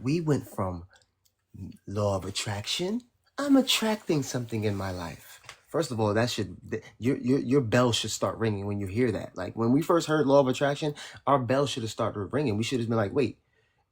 we went from law of attraction. I'm attracting something in my life. First of all, that should your bell should start ringing when you hear that. Like when we first heard law of attraction, our bell should have started ringing. We should have been like, wait,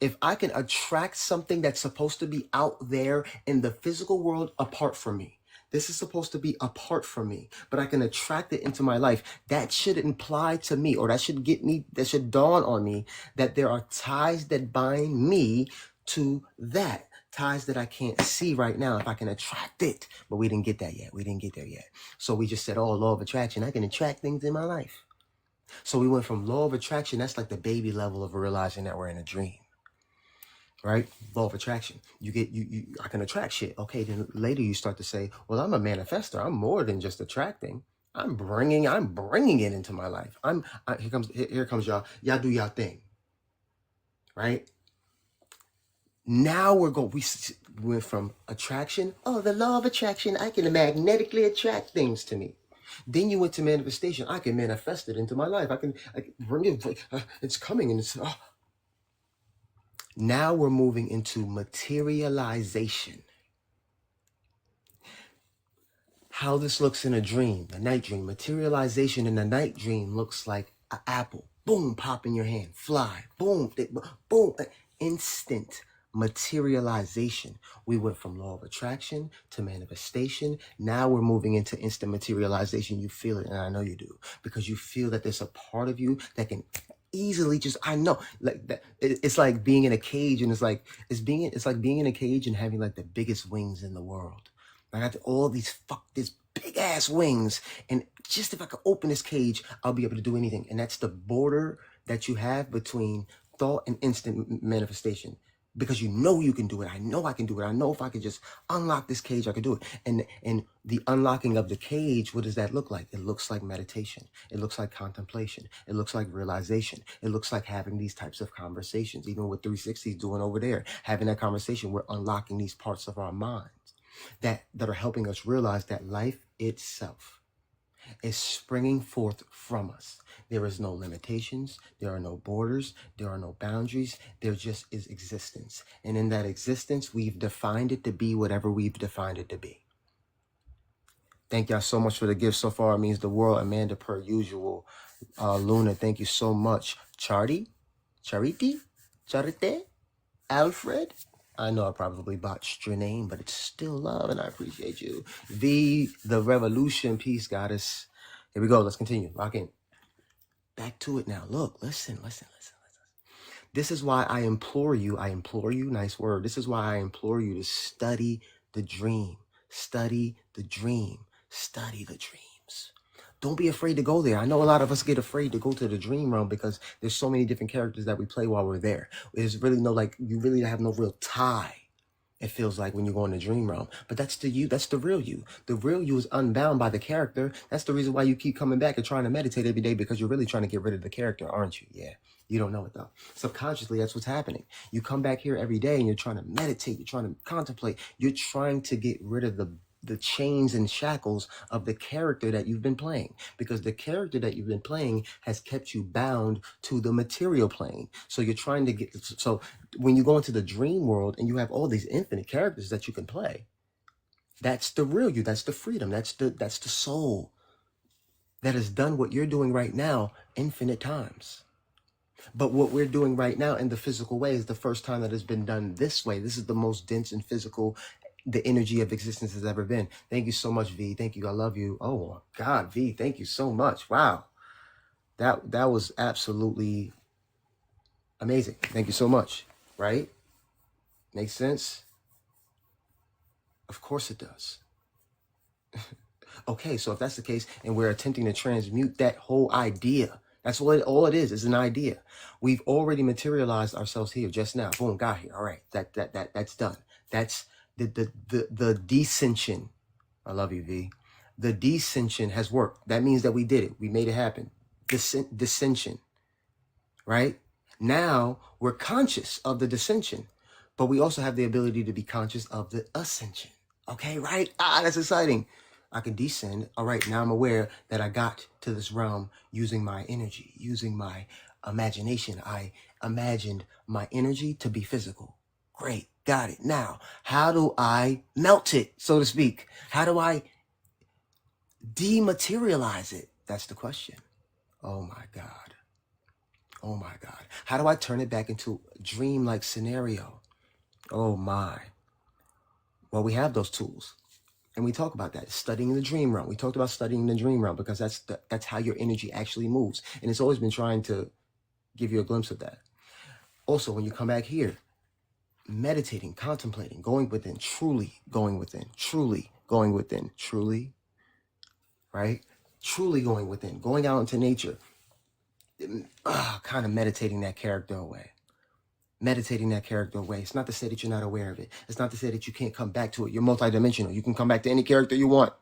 if I can attract something that's supposed to be out there in the physical world apart from me, this is supposed to be apart from me, but I can attract it into my life. That should imply to me, or that should dawn on me that there are ties that bind me to that. Ties that I can't see right now if I can attract it. But we didn't get that yet. We didn't get there yet. So we just said, oh, law of attraction. I can attract things in my life. So we went from law of attraction. That's like the baby level of realizing that we're in a dream. Right? Law of attraction. I can attract shit. Okay, then later you start to say, well, I'm a manifestor. I'm more than just attracting. I'm bringing it into my life. Here comes y'all. Y'all do y'all thing. Right? Now we went from attraction. Oh, the law of attraction. I can magnetically attract things to me. Then you went to manifestation. I can manifest it into my life. I can bring it. It's coming and it's... Now we're moving into materialization. How this looks in a dream, a night dream. Materialization in a night dream looks like an apple. Boom, pop in your hand. Fly. Boom, boom. Instant materialization. We went from law of attraction to manifestation. Now we're moving into instant materialization. You feel it, and I know you do, because you feel that there's a part of you that can easily just, I know, like that. It's like being in a cage, and it's like being in a cage and having like the biggest wings in the world. I got all these big ass wings, and just if I could open this cage, I'll be able to do anything. And that's the border that you have between thought and instant manifestation, because you know you can do it. I know I can do it. I know if I could just unlock this cage, I could do it. And the unlocking of the cage, what does that look like? It looks like meditation. It looks like contemplation. It looks like realization. It looks like having these types of conversations, even what 360 is doing over there. Having that conversation, we're unlocking these parts of our minds that are helping us realize that life itself is springing forth from us. There is no limitations. There are no borders. There are no boundaries. There just is existence. And in that existence, we've defined it to be whatever we've defined it to be. Thank y'all so much for the gift so far. It means the world. Amanda, per usual. Luna, thank you so much. Charity, Alfred. I know I probably botched your name, but it's still love, and I appreciate you. The Revolution, peace, goddess. Here we go. Let's continue. Lock in. Back to it now. Look, listen. This is why I implore you, nice word. This is why I implore you to study the dream. Study the dream. Study the dreams. Don't be afraid to go there. I know a lot of us get afraid to go to the dream realm because there's so many different characters that we play while we're there. There's really you really have no real tie. It feels like when you go in the dream realm. But that's the you, that's the real you. The real you is unbound by the character. That's the reason why you keep coming back and trying to meditate every day, because you're really trying to get rid of the character, aren't you? Yeah. You don't know it though. Subconsciously, that's what's happening. You come back here every day and you're trying to meditate, you're trying to contemplate, you're trying to get rid of the chains and shackles of the character that you've been playing, because the character that you've been playing has kept you bound to the material plane. So you're trying to so when you go into the dream world and you have all these infinite characters that you can play, That's the real you. That's the freedom. That's the soul that has done what you're doing right now infinite times. But what we're doing right now in the physical way is the first time that it's been done this way. This is the most dense and physical the energy of existence has ever been. Thank you so much, V. Thank you. I love you. Oh God, V, thank you so much. Wow. That was absolutely amazing. Thank you so much. Right? Makes sense? Of course it does. Okay, so if that's the case, and we're attempting to transmute that whole idea, that's all it is an idea. We've already materialized ourselves here just now. Boom, got here. All right, that's done. That's the descension. I love you, V. The descension has worked. That means that we did it. We made it happen. Descension, right? Now we're conscious of the descension, but we also have the ability to be conscious of the ascension. Okay, right? That's exciting. I can descend. All right, now I'm aware that I got to this realm using my energy, using my imagination. I imagined my energy to be physical. Great, got it. Now, how do I melt it, so to speak? How do I dematerialize it? That's the question. Oh my God. Oh my God. How do I turn it back into a dream-like scenario? Oh my. Well, we have those tools. And we talk about that, studying the dream realm. We talked about studying the dream realm because that's how your energy actually moves. And it's always been trying to give you a glimpse of that. Also, when you come back here, meditating, contemplating, going within, truly going within, truly going within, truly, right? Truly going within, going out into nature, kind of meditating that character away. Meditating that character away. It's not to say that you're not aware of it. It's not to say that you can't come back to it. You're multidimensional. You can come back to any character you want.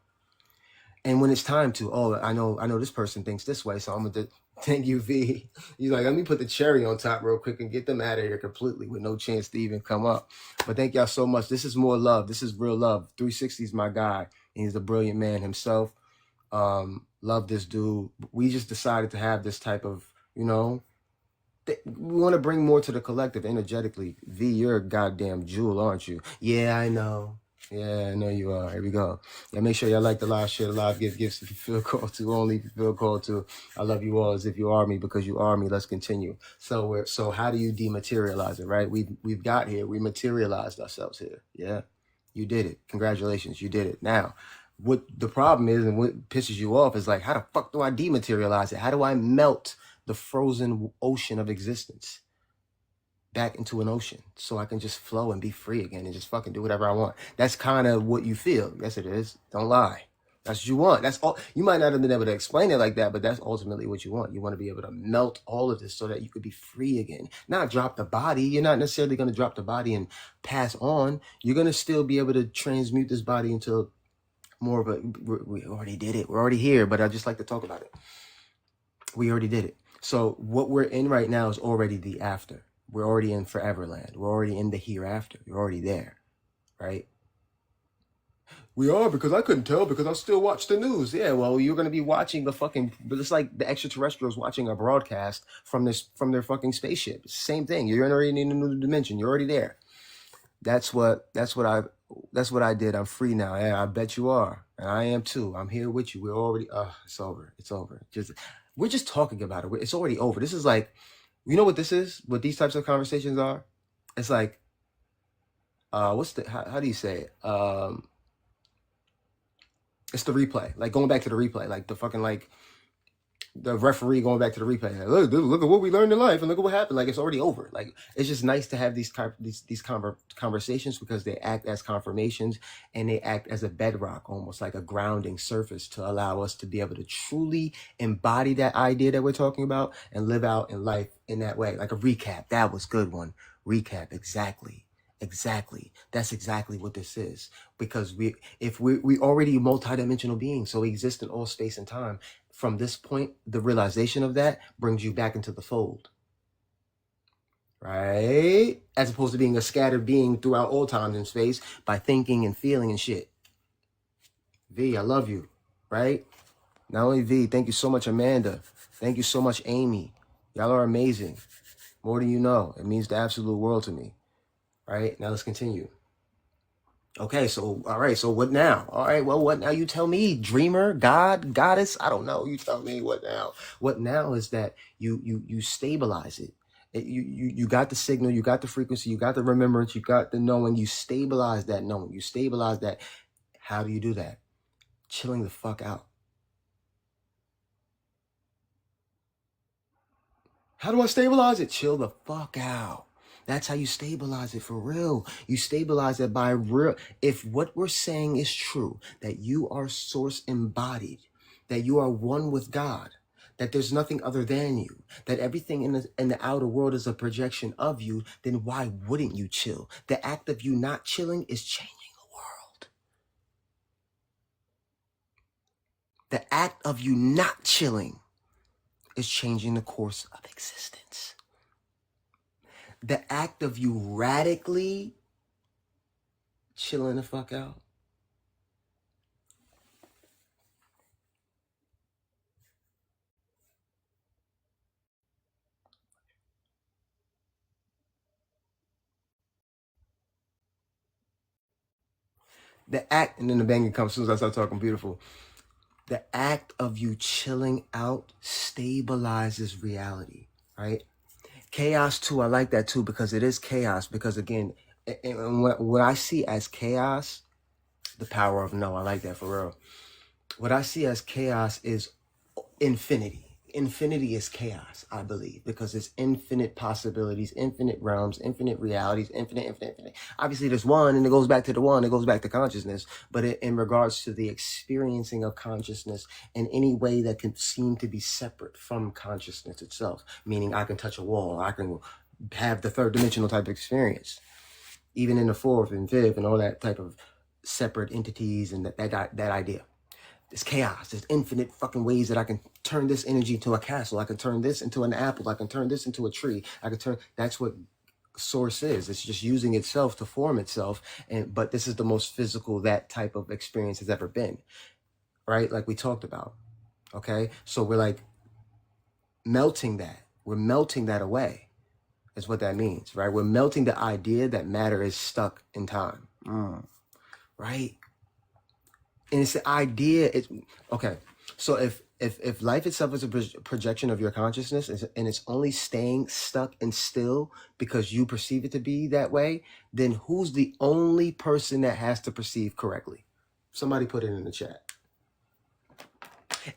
And when it's time to, I know this person thinks this way, so I'm gonna thank you, V. He's like, let me put the cherry on top real quick and get them out of here completely with no chance to even come up. But thank y'all so much. This is more love. This is real love. 360 is my guy. And he's a brilliant man himself. Love this dude. We just decided to have this type of, we want to bring more to the collective energetically. V, you're a goddamn jewel, aren't you? Yeah, I know. Yeah, I know you are. Here we go. Yeah, make sure y'all like the live, share the live, give gifts if you feel called to. Only if you feel called to. I love you all as if you are me because you are me. Let's continue. So how do you dematerialize it, right? We've got here. We materialized ourselves here. Yeah, you did it. Congratulations, you did it. Now, what the problem is and what pisses you off is like, how the fuck do I dematerialize it? How do I melt the frozen ocean of existence back into an ocean so I can just flow and be free again and just fucking do whatever I want? That's kind of what you feel. Yes, it is. Don't lie. That's what you want. That's all. You might not have been able to explain it like that, but that's ultimately what you want. You want to be able to melt all of this so that you could be free again. Not drop the body. You're not necessarily going to drop the body and pass on. You're going to still be able to transmute this body into more of a, we already did it. We're already here, but I just like to talk about it. We already did it. So what we're in right now is already the after. We're already in Foreverland. We're already in the hereafter. You're already there, right? We are, because I couldn't tell because I still watch the news. Yeah, well, you're going to be watching but it's like the extraterrestrials watching a broadcast from their fucking spaceship. It's the same thing. You're already in a new dimension. You're already there. That's what I did. I'm free now. Yeah, I bet you are. And I am too. I'm here with you. We're already, it's over. It's over. We're just talking about it. It's already over. This is like, you know what this is? What these types of conversations are? It's like, how do you say it? It's the replay. Like going back to the replay. Like the fucking the referee going back to the replay. Like, look at what we learned in life and look at what happened. Like it's already over. Like it's just nice to have these conversations because they act as confirmations and they act as a bedrock, almost like a grounding surface to allow us to be able to truly embody that idea that we're talking about and live out in life in that way. Like a recap. That was good one. Recap. Exactly. That's exactly what this is. Because we already multidimensional beings, so we exist in all space and time. From this point, the realization of that brings you back into the fold. Right? As opposed to being a scattered being throughout all time and space by thinking and feeling and shit. V, I love you. Right? Not only V, thank you so much, Amanda. Thank you so much, Amy. Y'all are amazing. More than you know. It means the absolute world to me. Right? Now let's continue. Okay, so all right, so what now? All right, well, what now? You tell me, dreamer, God, goddess. I don't know. You tell me what now. What now is that you stabilize it. You got the signal, you got the frequency, you got the remembrance, you got the knowing. You stabilize that knowing. You stabilize that. How do you do that? Chilling the fuck out. How do I stabilize it? Chill the fuck out. That's how you stabilize it for real. You stabilize it by real. If what we're saying is true, that you are source embodied, that you are one with God, that there's nothing other than you, that everything in the outer world is a projection of you, then why wouldn't you chill? The act of you not chilling is changing the world. The act of you not chilling is changing the course of existence. The act of you radically chilling the fuck out. The act, and then the banging comes as soon as I start talking beautiful. The act of you chilling out stabilizes reality, right? Chaos too, I like that too, because it is chaos. Because again, and what I see as chaos, the power of no, I like that for real. What I see as chaos is infinity. Infinity is chaos, I believe, because there's infinite possibilities, infinite realms, infinite realities, infinite. Obviously, there's one, and it goes back to the one, it goes back to consciousness. But in regards to the experiencing of consciousness in any way that can seem to be separate from consciousness itself, meaning I can touch a wall, I can have the third dimensional type of experience, even in the fourth and fifth and all that type of separate entities and that idea. It's chaos. There's infinite fucking ways that I can turn this energy into a castle. I can turn this into an apple. I can turn this into a tree. That's what source is. It's just using itself to form itself. But this is the most physical that type of experience has ever been, right? Like we talked about. Okay. So we're like melting that. We're melting that away is what that means, right? We're melting the idea that matter is stuck in time, right? And it's the idea. Okay. So if life itself is a projection of your consciousness and it's only staying stuck and still because you perceive it to be that way, then who's the only person that has to perceive correctly? Somebody put it in the chat.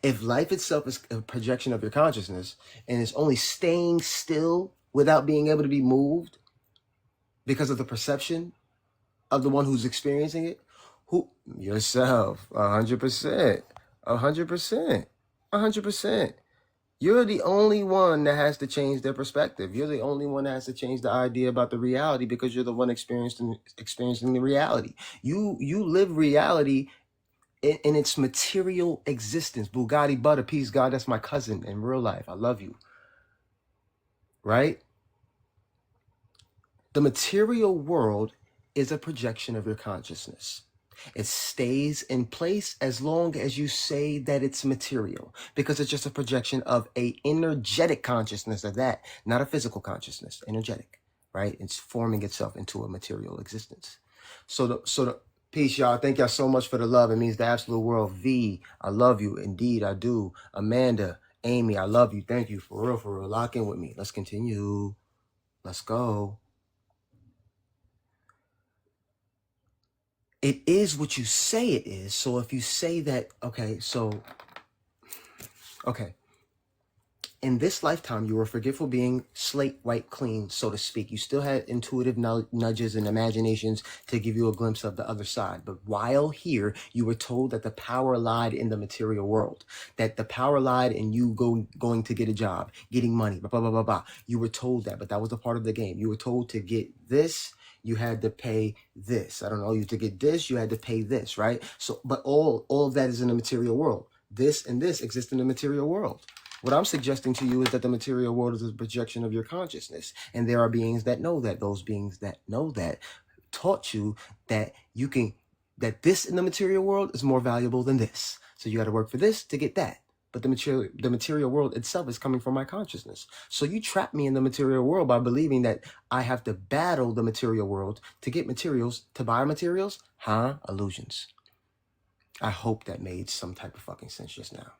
If life itself is a projection of your consciousness and it's only staying still without being able to be moved because of the perception of the one who's experiencing it, who? Yourself. 100%. 100%. 100%. You're the only one that has to change their perspective. You're the only one that has to change the idea about the reality because you're the one experiencing the reality. You live reality in its material existence. Bugatti Butter, peace, God, that's my cousin in real life. I love you. Right? The material world is a projection of your consciousness. It stays in place as long as you say that it's material, because it's just a projection of a energetic consciousness of that, not a physical consciousness, energetic, right? It's forming itself into a material existence. So the peace, y'all. Thank y'all so much for the love. It means the absolute world. V, I love you. Indeed, I do. Amanda, Amy, I love you. Thank you. For real, for real. Lock in with me. Let's continue. Let's go. It is what you say it is. So if you say that, okay, in this lifetime, you were a forgetful being, slate white clean, so to speak. You still had intuitive nudges and imaginations to give you a glimpse of the other side. But while here, you were told that the power lied in the material world, that the power lied in you going to get a job, getting money, blah, blah, blah, blah, blah. You were told that, but that was a part of the game. You were told to get this, you had to pay this. I don't know, you to get this, you had to pay this, right? So, but all of that is in the material world. This and this exist in the material world. What I'm suggesting to you is that the material world is a projection of your consciousness. And there are beings that know that. Those beings that know that taught you that you can, that this in the material world is more valuable than this. So you got to work for this to get that. but the material world itself is coming from my consciousness. So you trap me in the material world by believing that I have to battle the material world to get materials, to buy materials. Illusions. I hope that made some type of fucking sense just now.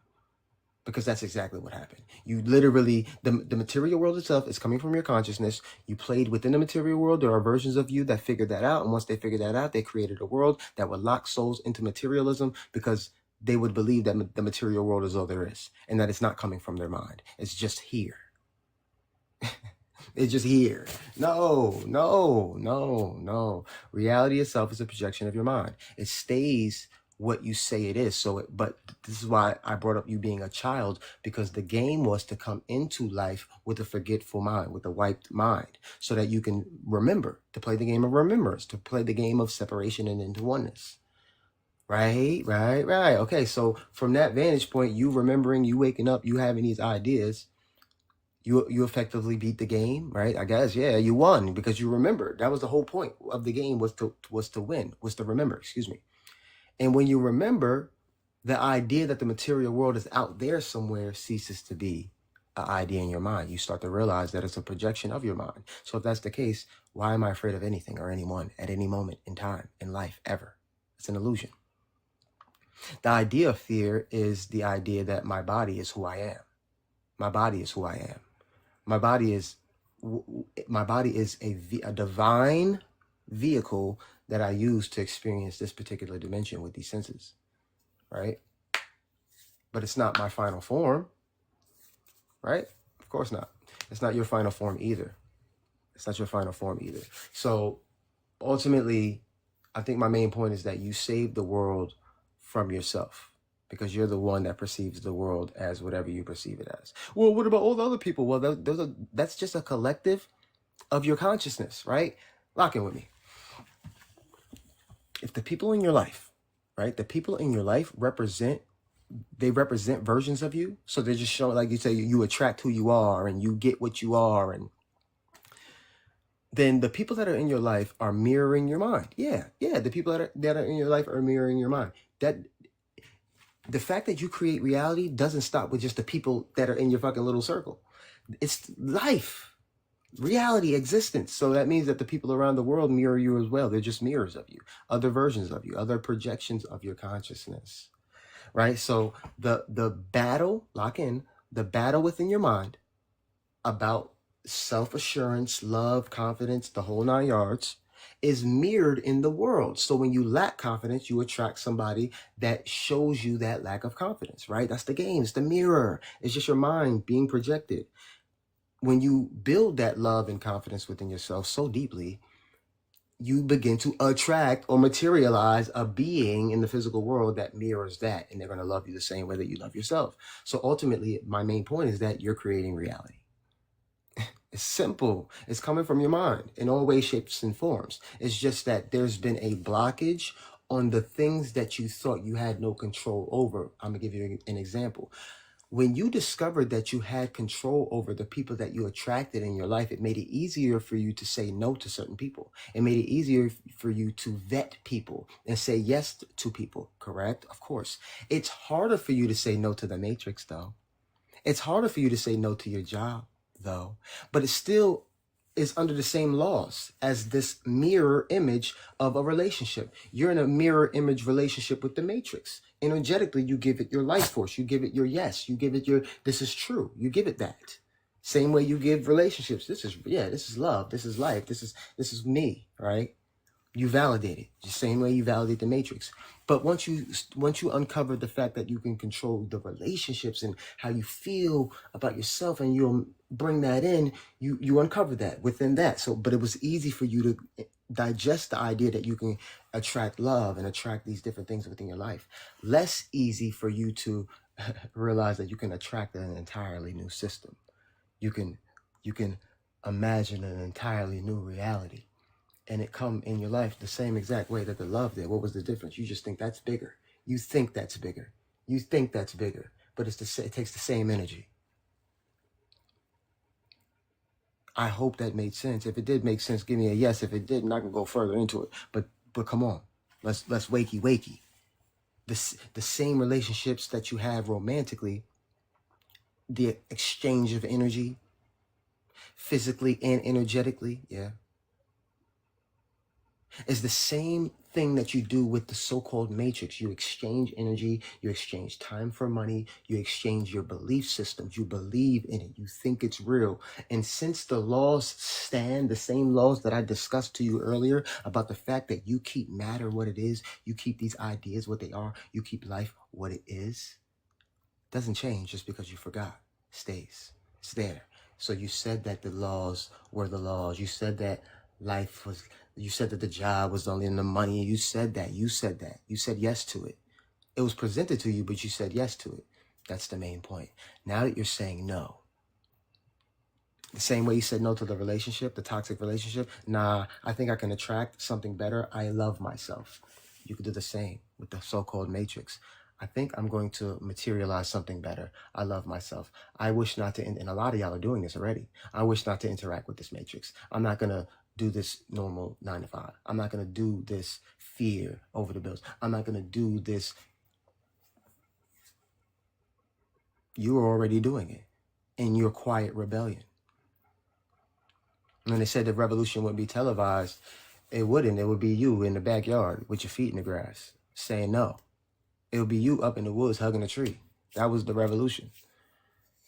Because that's exactly what happened. You literally, the material world itself is coming from your consciousness. You played within the material world. There are versions of you that figured that out. And once they figured that out, they created a world that would lock souls into materialism because they would believe that the material world is all there is and that it's not coming from their mind. It's just here. It's just here. No. Reality itself is a projection of your mind. It stays what you say it is. But this is why I brought up you being a child, because the game was to come into life with a forgetful mind, with a wiped mind, so that you can remember, to play the game of remembrance, to play the game of separation and into oneness. Right. Okay, so from that vantage point, you remembering, you waking up, you having these ideas, you effectively beat the game, right? I guess, yeah, you won because you remembered. That was the whole point of the game, was to win, was to remember, excuse me. And when you remember, the idea that the material world is out there somewhere ceases to be an idea in your mind. You start to realize that it's a projection of your mind. So if that's the case, why am I afraid of anything or anyone at any moment in time, in life, ever? It's an illusion. The idea of fear is the idea that my body is who I am. My body is who I am. My body is a divine vehicle that I use to experience this particular dimension with these senses, right? But it's not my final form, right? Of course not. It's not your final form either. It's not your final form either. So ultimately, I think my main point is that you save the world from yourself, because you're the one that perceives the world as whatever you perceive it as. Well, what about all the other people? Well, that's just a collective of your consciousness, right? Lock in with me. If the people in your life, right, the people in your life represent versions of you. So they're just showing, like you say, you attract who you are and you get what you are. And then the people that are in your life are mirroring your mind. Yeah. The people that are in your life are mirroring your mind. That the fact that you create reality doesn't stop with just the people that are in your fucking little circle. It's life, reality, existence. So that means that the people around the world mirror you as well. They're just mirrors of you, other versions of you, other projections of your consciousness, right? So the battle, lock in, the battle within your mind about self-assurance, love, confidence, the whole 9 yards, is mirrored in the world. So when you lack confidence, you attract somebody that shows you that lack of confidence, right? That's the game. It's the mirror. It's just your mind being projected. When you build that love and confidence within yourself so deeply, you begin to attract or materialize a being in the physical world that mirrors that, and they're going to love you the same way that you love yourself. So ultimately, my main point is that you're creating reality. It's simple. It's coming from your mind in all ways, shapes, and forms. It's just that there's been a blockage on the things that you thought you had no control over. I'm going to give you an example. When you discovered that you had control over the people that you attracted in your life, it made it easier for you to say no to certain people. It made it easier for you to vet people and say yes to people, correct? Of course. It's harder for you to say no to the matrix, though. It's harder for you to say no to your job, though. But it still is under the same laws as this mirror image of a relationship. You're in a mirror image relationship with the matrix. Energetically, you give it your life force. You give it your yes. You give it your, this is true. You give it that. Same way you give relationships. This is love. This is life. This is me, right? You validate it the same way you validate the matrix. But once you uncover the fact that you can control the relationships and how you feel about yourself, and you'll bring that in, you uncover that within that. So, but it was easy for you to digest the idea that you can attract love and attract these different things within your life. Less easy for you to realize that you can attract an entirely new system. You can imagine an entirely new reality. And it come in your life the same exact way that the love did. What was the difference? You just think that's bigger. You think that's bigger. You think that's bigger. But it takes the same energy. I hope that made sense. If it did make sense, give me a yes. If it didn't, I can go further into it. But come on. Let's wakey. The same relationships that you have romantically the exchange of energy, physically and energetically, yeah, is the same thing that you do with the so-called matrix. You exchange energy, you exchange time for money, you exchange your belief systems, you believe in it, you think it's real. And since the laws stand, the same laws that I discussed to you earlier about the fact that you keep matter what it is, you keep these ideas what they are, you keep life what it is, doesn't change just because you forgot. It stays. It's there. So you said that the laws were the laws. You said that life was, you said that the job was only in the money. You said that. You said that. You said yes to it. It was presented to you, but you said yes to it. That's the main point. Now that you're saying no, the same way you said no to the relationship, the toxic relationship, nah, I think I can attract something better. I love myself. You could do the same with the so-called matrix. I think I'm going to materialize something better. I love myself. I wish not to, and a lot of y'all are doing this already. I wish not to interact with this matrix. I'm not going to do this normal 9 to 5. I'm not going to do this fear over the bills. I'm not going to do this. You are already doing it in your quiet rebellion. When they said the revolution wouldn't be televised, it wouldn't. It would be you in the backyard with your feet in the grass saying no. It would be you up in the woods hugging a tree. That was the revolution.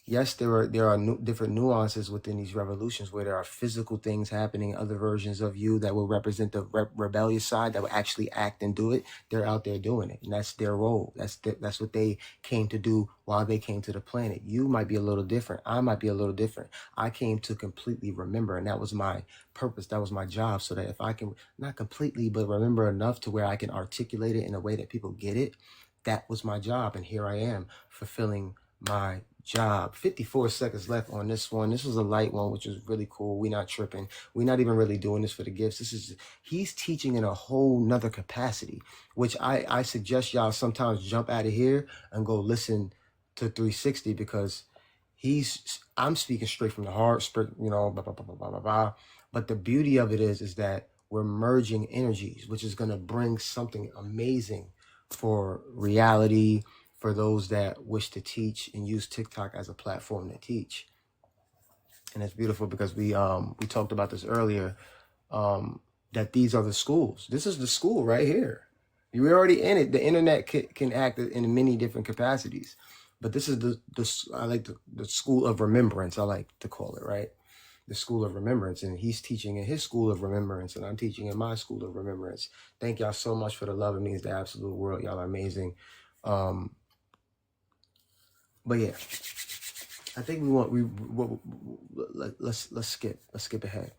Yes, there are different nuances within these revolutions where there are physical things happening, other versions of you that will represent the rebellious side that will actually act and do it. They're out there doing it, and that's their role. That's what they came to do while they came to the planet. You might be a little different. I might be a little different. I came to completely remember, and that was my purpose. That was my job, so that if I can, not completely, but remember enough to where I can articulate it in a way that people get it, that was my job, and here I am fulfilling my job. 54 seconds left on this one. This was a light one, which is really cool. We're not tripping. We're not even really doing this for the gifts. He's teaching in a whole nother capacity, which I suggest y'all sometimes jump out of here and go listen to 360, because I'm speaking straight from the heart, you know, blah, blah, blah, blah, blah, blah, blah. But the beauty of it is that we're merging energies, which is going to bring something amazing for reality, for those that wish to teach and use TikTok as a platform to teach. And it's beautiful because we talked about this earlier, that these are the schools. This is the school right here. You're already in it. The internet can act in many different capacities, but this is the school of remembrance, I like to call it, right? The school of remembrance. And he's teaching in his school of remembrance, and I'm teaching in my school of remembrance. Thank y'all so much for the love. It means the absolute world. Y'all are amazing. But yeah, I think let's skip ahead.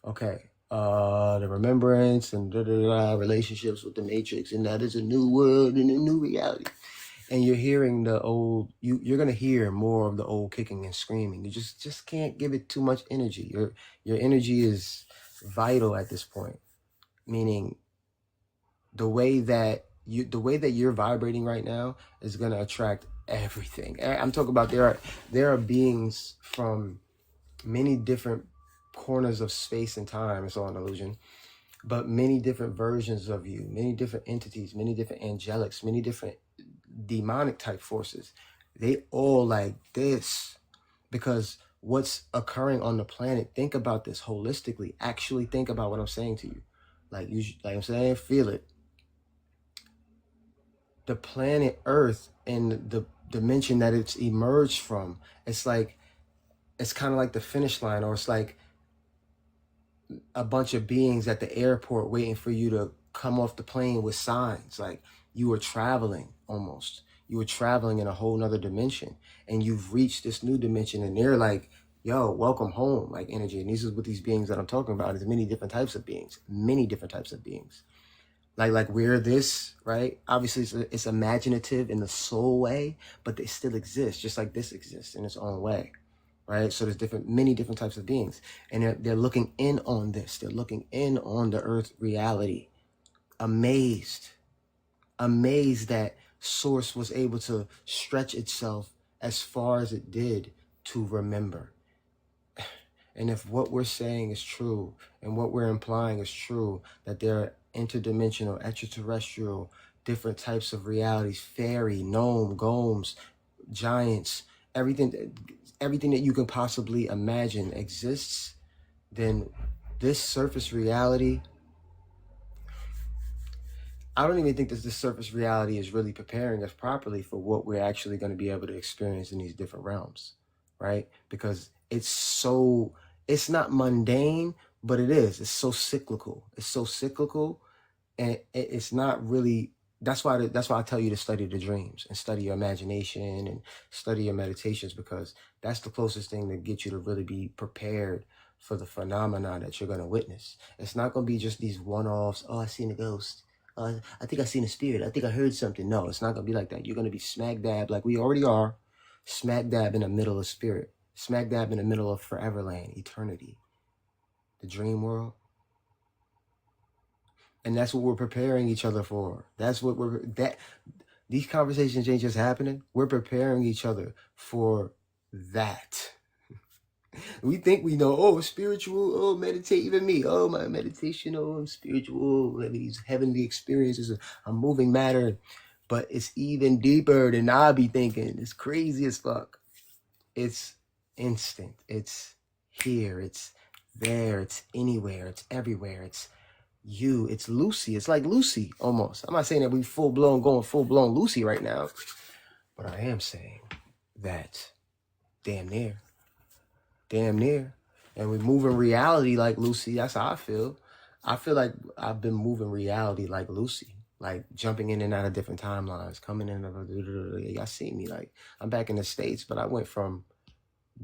Okay. The remembrance and relationships with the matrix, and that is a new world and a new reality. And you're hearing the old, you're gonna hear more of the old kicking and screaming. You just can't give it too much energy. Your energy is vital at this point. Meaning the way that you're vibrating right now is gonna attract everything. I'm talking about there are beings from many different corners of space and time. It's all an illusion, but many different versions of you, many different entities, many different angelics, many different demonic type forces. They all like this because what's occurring on the planet, think about this holistically. Actually think about what I'm saying to you. Like I'm saying, feel it. The planet Earth and the dimension that it's emerged from, it's kind of like the finish line, or it's like a bunch of beings at the airport waiting for you to come off the plane with signs. Like you were traveling almost. You were traveling in a whole nother dimension, and you've reached this new dimension, and they're like, yo, welcome home, like energy. And these is what these beings that I'm talking about is many different types of beings, Like we're this, right? Obviously it's imaginative in the soul way, but they still exist, just like this exists in its own way, right? So there's many different types of beings, and they're looking in on this. They're looking in on the earth reality, amazed that source was able to stretch itself as far as it did to remember. And if what we're saying is true and what we're implying is true, that there are interdimensional, extraterrestrial, different types of realities, fairy, gnome, golems, giants, everything that you can possibly imagine exists, then this surface reality, I don't even think that this surface reality is really preparing us properly for what we're actually going to be able to experience in these different realms, right? Because it's not mundane, but it is. It's so cyclical. It's so cyclical, and it's not really. That's why I tell you to study the dreams and study your imagination and study your meditations, because that's the closest thing to get you to really be prepared for the phenomena that you're going to witness. It's not going to be just these one-offs. Oh, I seen a ghost. I think I seen a spirit. I think I heard something. No, it's not going to be like that. You're going to be smack dab, like we already are, smack dab in the middle of spirit, smack dab in the middle of Foreverland, eternity, the dream world. And that's what we're preparing each other for. That's what these conversations ain't just happening. We're preparing each other for that. We think we know, oh, spiritual, oh, meditate, even me, oh, my meditation, oh, I'm spiritual, these heavenly experiences, I'm moving matter. But it's even deeper than I be thinking. It's crazy as fuck. It's instant. It's here. It's there. It's anywhere. It's everywhere. It's you. It's Lucy. It's like Lucy almost. I'm not saying that we going full-blown Lucy right now, but I am saying that damn near. And we're moving reality like Lucy. That's how I feel. I feel like I've been moving reality like Lucy, like jumping in and out of different timelines, coming in and out of, y'all see me, like I'm back in the States, but I went from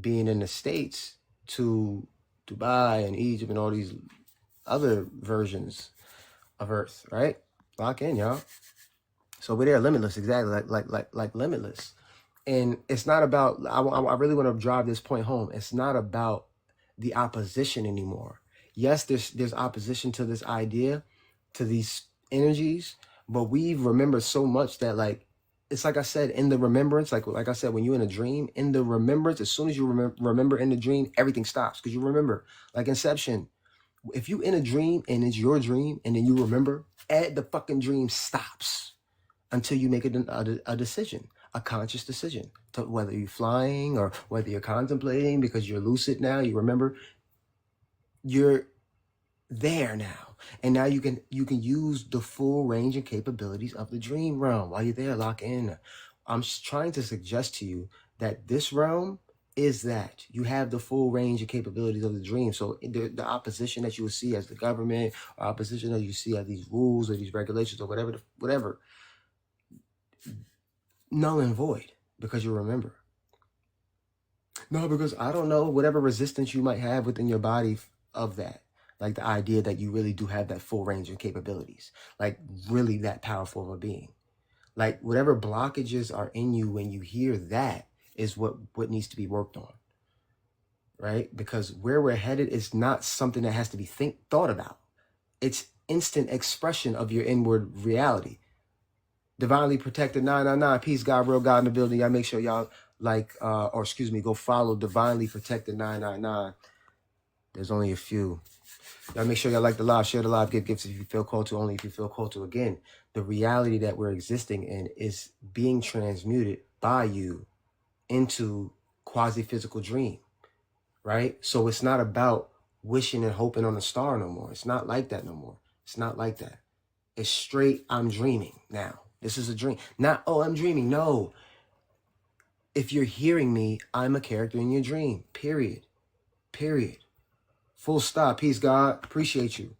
being in the States to Dubai and Egypt and all these other versions of Earth, right? Lock in, y'all. So we're there, limitless, exactly, like limitless. And it's not about, I really want to drive this point home. It's not about the opposition anymore. Yes, there's opposition to this idea, to these energies, but we remember so much that, like, it's like I said, in the remembrance, like I said, when you're in a dream, in the remembrance, as soon as you remember in the dream, everything stops, because you remember, like Inception. If you in a dream and it's your dream and then you remember, the fucking dream stops until you make a decision, a conscious decision, to whether you're flying or whether you're contemplating, because you're lucid now, you remember, you're there now. And now you can use the full range and capabilities of the dream realm. While you're there, lock in. I'm trying to suggest to you that this realm is that you have the full range and capabilities of the dream. So the opposition that you will see as the government, or opposition that you see as these rules or these regulations or whatever, null and void, because you remember. No, because I don't know, whatever resistance you might have within your body of that, like the idea that you really do have that full range of capabilities, like really that powerful of a being, like whatever blockages are in you when you hear that is what needs to be worked on, right? Because where we're headed is not something that has to be thought about. It's instant expression of your inward reality. Divinely protected 999, peace, God, real God in the building. Y'all make sure y'all go follow Divinely Protected 999. There's only a few. Y'all make sure y'all like the live, share the live, give gifts if you feel called to, only if you feel called to. Again, the reality that we're existing in is being transmuted by you into quasi-physical dream, right? So it's not about wishing and hoping on a star no more. It's not like that no more. It's not like that. It's straight, I'm dreaming now. This is a dream. Not, oh, I'm dreaming. No. If you're hearing me, I'm a character in your dream. Period. Full stop. Peace, God. Appreciate you.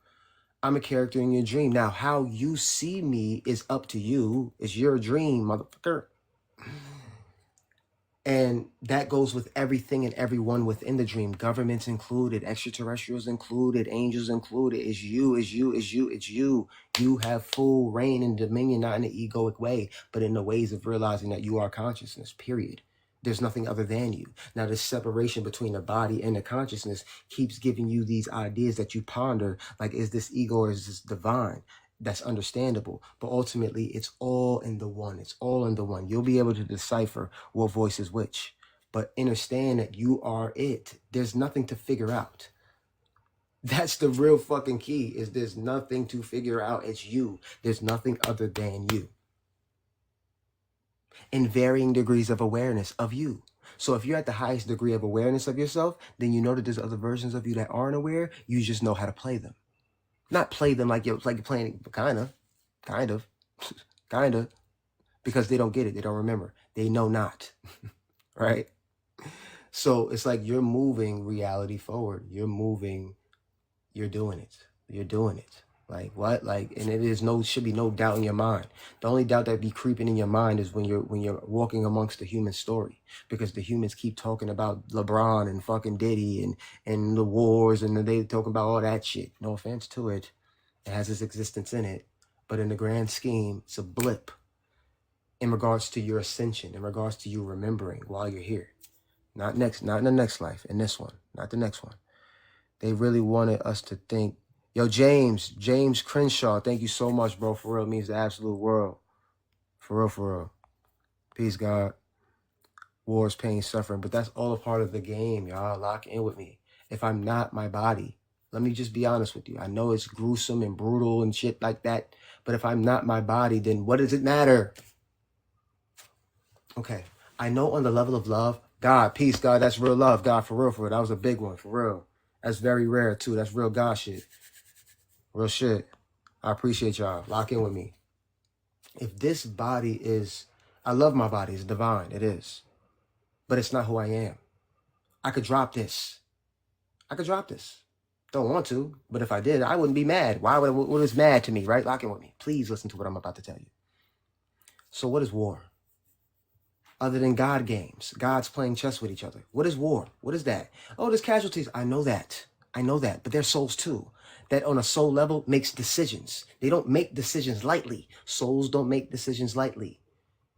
I'm a character in your dream. Now, how you see me is up to you. It's your dream, motherfucker. And that goes with everything and everyone within the dream. Governments included, extraterrestrials included, angels included. It's you. You have full reign and dominion, not in an egoic way, but in the ways of realizing that you are consciousness, period. There's nothing other than you. Now, this separation between the body and the consciousness keeps giving you these ideas that you ponder, like, is this ego or is this divine? That's understandable, but ultimately it's all in the one. It's all in the one. You'll be able to decipher what voice is which, but understand that you are it. There's nothing to figure out. That's the real fucking key, is there's nothing to figure out. It's you. There's nothing other than you. In varying degrees of awareness of you. So if you're at the highest degree of awareness of yourself, then you know that there's other versions of you that aren't aware. You just know how to play them. Not play them like you're playing, kind of, kind of, kind of, because they don't get it. They don't remember. They know not, right? So it's like you're moving reality forward. You're moving, you're doing it. You're doing it. Like what? Like, and it is should be no doubt in your mind. The only doubt that be creeping in your mind is when you're walking amongst the human story, because the humans keep talking about LeBron and fucking Diddy and the wars, and they talking about all that shit. No offense to it. It has its existence in it. But in the grand scheme, it's a blip in regards to your ascension, in regards to you remembering while you're here. Not in the next life, in this one, not the next one. They really wanted us to think, yo, James Crenshaw, thank you so much, bro. For real, it means the absolute world. For real, for real. Peace, God. Wars, pain, suffering. But that's all a part of the game, y'all. Lock in with me. If I'm not my body, let me just be honest with you. I know it's gruesome and brutal and shit like that. But if I'm not my body, then what does it matter? Okay. I know on the level of love, God, peace, God, that's real love. God, for real, for real. That was a big one, for real. That's very rare, too. That's real God shit. Real shit. I appreciate y'all. Lock in with me. If this body is, I love my body. It's divine. It is. But it's not who I am. I could drop this. Don't want to. But if I did, I wouldn't be mad. Why would what is mad to me, right? Lock in with me. Please listen to what I'm about to tell you. So what is war? Other than God games, gods playing chess with each other. What is war? What is that? Oh, there's casualties. I know that. But they're souls too. That on a soul level makes decisions. They don't make decisions lightly. Souls don't make decisions lightly.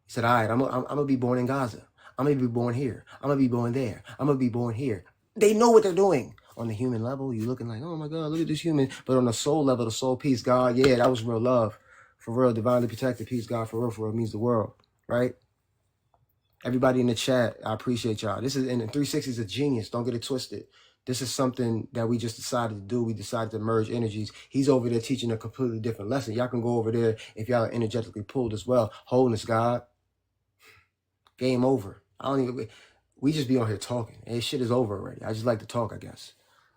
He said, all right, I'm going to be born in Gaza. I'm going to be born here. I'm going to be born there. I'm going to be born here. They know what they're doing. On the human level, you're looking like, oh my God, look at this human. But on the soul level, the soul, peace, God, yeah, that was real love. For real, divinely protected, peace, God, for real, means the world, right? Everybody in the chat, I appreciate y'all. This is, and 360 is a genius. Don't get it twisted. This is something that we just decided to do. We decided to merge energies. He's over there teaching a completely different lesson. Y'all can go over there if y'all are energetically pulled as well. Wholeness, God. Game over. We just be on here talking. And shit is over already. I just like to talk, I guess.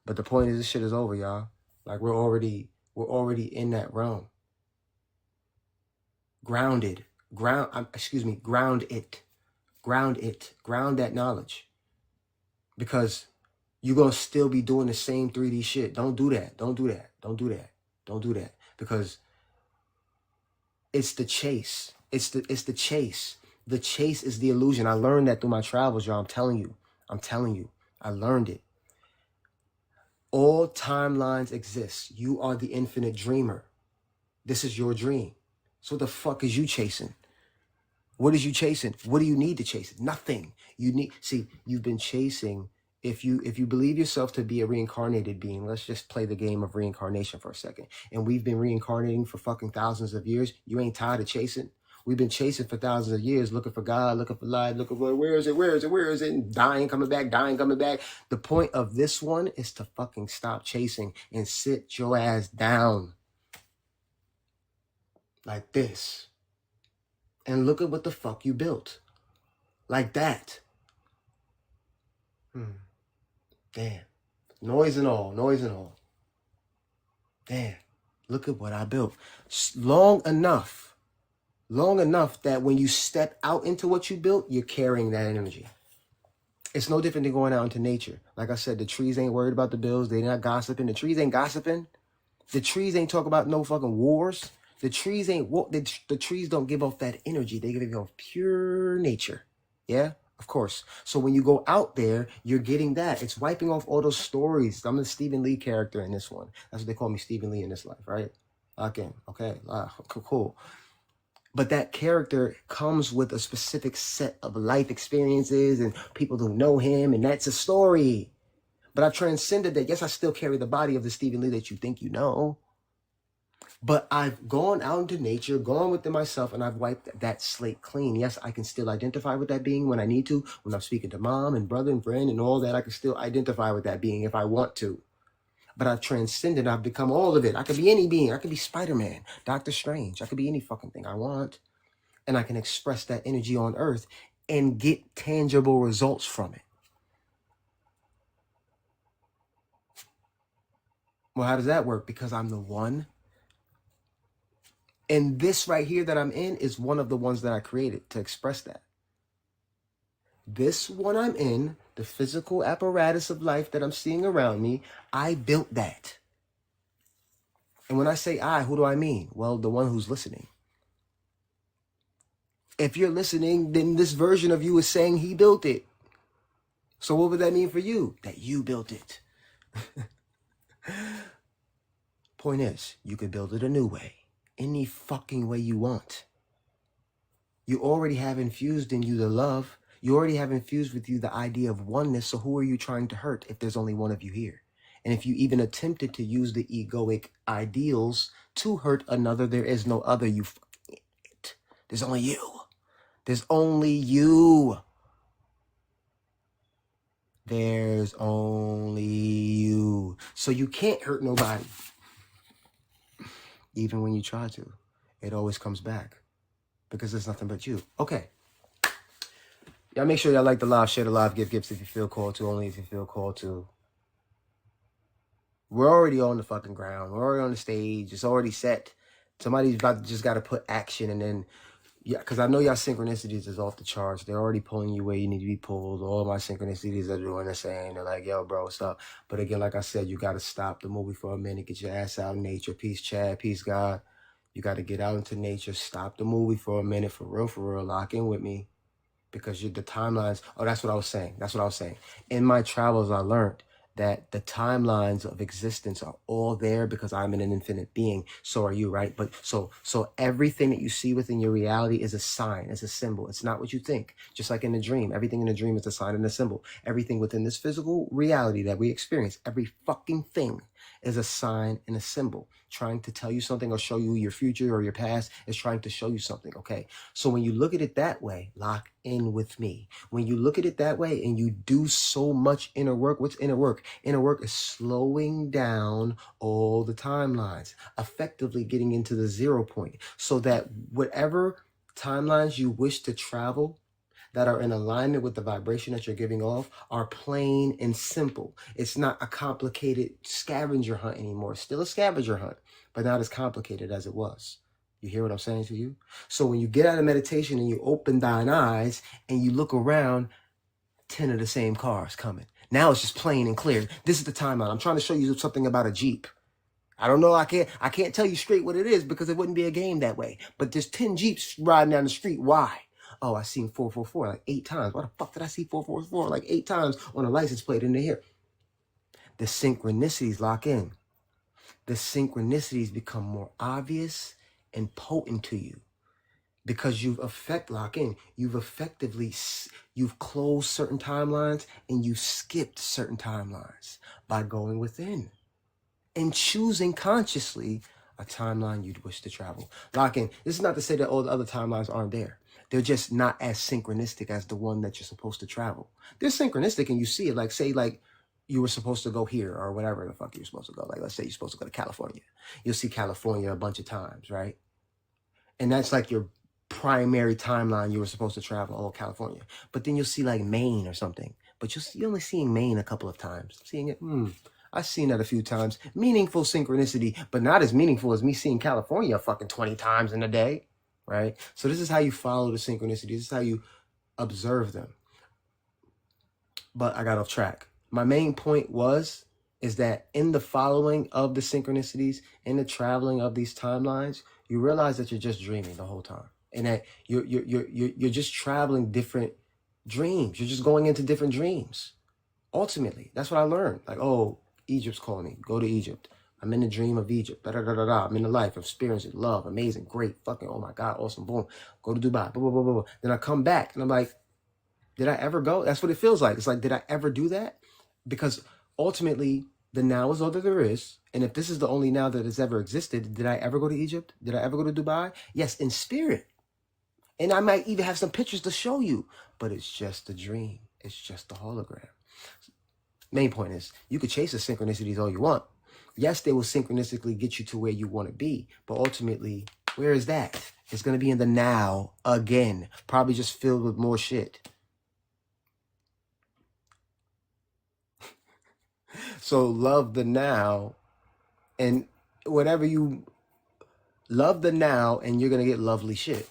But the point is, this shit is over, y'all. Like we're already in that realm. Ground it. Ground it. Ground that knowledge. Because you're going to still be doing the same 3D shit. Don't do that. Because it's the chase. It's the chase. The chase is the illusion. I learned that through my travels, y'all. I'm telling you. I learned it. All timelines exist. You are the infinite dreamer. This is your dream. So what the fuck is you chasing? What is you chasing? What do you need to chase? Nothing. You've been chasing. If you believe yourself to be a reincarnated being, let's just play the game of reincarnation for a second. And we've been reincarnating for fucking thousands of years. You ain't tired of chasing? We've been chasing for thousands of years, looking for God, looking for light, looking for where is it, and dying, coming back. The point of this one is to fucking stop chasing and sit your ass down like this. And look at what the fuck you built. Like that. Damn. Noise and all. Damn. Look at what I built. Long enough that when you step out into what you built, you're carrying that energy. It's no different than going out into nature. Like I said, the trees ain't worried about the bills. They're not gossiping. The trees ain't gossiping. The trees ain't talking about no fucking wars. The trees the trees don't give off that energy. They give off pure nature. Yeah, of course. So when you go out there, you're getting that. It's wiping off all those stories. I'm the Stephen Lee character in this one. That's what they call me, Stephen Lee in this life, right? Okay. Cool. But that character comes with a specific set of life experiences and people who know him, and that's a story. But I've transcended that. Yes, I still carry the body of the Stephen Lee that you think you know. But I've gone out into nature, gone within myself, and I've wiped that slate clean. Yes, I can still identify with that being when I need to. When I'm speaking to mom and brother and friend and all that, I can still identify with that being if I want to. But I've transcended. I've become all of it. I could be any being. I could be Spider-Man, Doctor Strange. I could be any fucking thing I want. And I can express that energy on earth and get tangible results from it. Well, how does that work? Because I'm the one. And this right here that I'm in is one of the ones that I created to express that. This one I'm in, the physical apparatus of life that I'm seeing around me, I built that. And when I say I, who do I mean? Well, the one who's listening. If you're listening, then this version of you is saying he built it. So what would that mean for you? That you built it. Point is, you can build it a new way. Any fucking way you want. You already have infused in you the love. You already have infused with you the idea of oneness. So who are you trying to hurt if there's only one of you here? And if you even attempted to use the egoic ideals to hurt another, there is no other. You fucking idiot. There's only you. There's only you. There's only you. So you can't hurt nobody. Even when you try to, it always comes back because there's nothing but you. Okay. Y'all make sure y'all like the live, share the live, give gifts if you feel called to, only if you feel called to. We're already on the fucking ground. We're already on the stage. It's already set. Somebody's about to just got to put action and then, yeah, because I know y'all synchronicities is off the charts. They're already pulling you where you need to be pulled. All my synchronicities are doing the same. They're like, yo, bro, what's up? But again, like I said, you got to stop the movie for a minute. Get your ass out in nature. Peace, Chad. Peace, God. You got to get out into nature. Stop the movie for a minute. For real. Lock in with me. Because the timelines, that's what I was saying. In my travels, I learned that the timelines of existence are all there because I'm an infinite being. So are you, right? But so everything that you see within your reality is a sign, it's a symbol. It's not what you think. Just like in a dream, everything in a dream is a sign and a symbol. Everything within this physical reality that we experience, every fucking thing is a sign and a symbol. Trying to tell you something or show you your future or your past is trying to show you something, okay? So when you look at it that way, lock in with me. When you look at it that way and you do so much inner work, what's inner work? Inner work is slowing down all the timelines, effectively getting into the 0 point so that whatever timelines you wish to travel that are in alignment with the vibration that you're giving off are plain and simple. It's not a complicated scavenger hunt anymore. It's still a scavenger hunt, but not as complicated as it was. You hear what I'm saying to you? So when you get out of meditation and you open thine eyes and you look around, 10 of the same cars coming. Now it's just plain and clear. This is the timeline. I'm trying to show you something about a Jeep. I don't know. I can't tell you straight what it is because it wouldn't be a game that way. But there's 10 Jeeps riding down the street. Why? Oh, I seen 444 like 8 times. Why the fuck did I see 444 like 8 times on a license plate in here? The synchronicities lock in. The synchronicities become more obvious and potent to you because you've closed certain timelines and you've skipped certain timelines by going within and choosing consciously a timeline you'd wish to travel. Lock in. This is not to say that all the other timelines aren't there. They're just not as synchronistic as the one that you're supposed to travel. They're synchronistic and you see it. Like, say, like, you were supposed to go here or whatever the fuck you're supposed to go. Like, let's say you're supposed to go to California. You'll see California a bunch of times, right? And that's like your primary timeline you were supposed to travel, California. But then you'll see like Maine or something. But you're only seeing Maine a couple of times. Seeing it, I've seen that a few times. Meaningful synchronicity, but not as meaningful as me seeing California fucking 20 times in a day, right? So this is how you follow the synchronicity. This is how you observe them. But I got off track. My main point is that in the following of the synchronicities, in the traveling of these timelines, you realize that you're just dreaming the whole time. And that you're just traveling different dreams. You're just going into different dreams. Ultimately, that's what I learned. Like, oh, Egypt's calling me. Go to Egypt. I'm in the dream of Egypt. I'm in the life, experiencing love, amazing, great, fucking, oh my God, awesome, boom. Go to Dubai, blah, blah, blah, blah, blah. Then I come back and I'm like, did I ever go? That's what it feels like. It's like, did I ever do that? Because ultimately, the now is all that there is. And if this is the only now that has ever existed, did I ever go to Egypt? Did I ever go to Dubai? Yes, in spirit. And I might even have some pictures to show you, but it's just a dream. It's just a hologram. Main point is, you could chase the synchronicities all you want. Yes, they will synchronistically get you to where you want to be, but ultimately, where is that? It's going to be in the now again, probably just filled with more shit. So love the now, and whatever you love the now, and you're going to get lovely shit.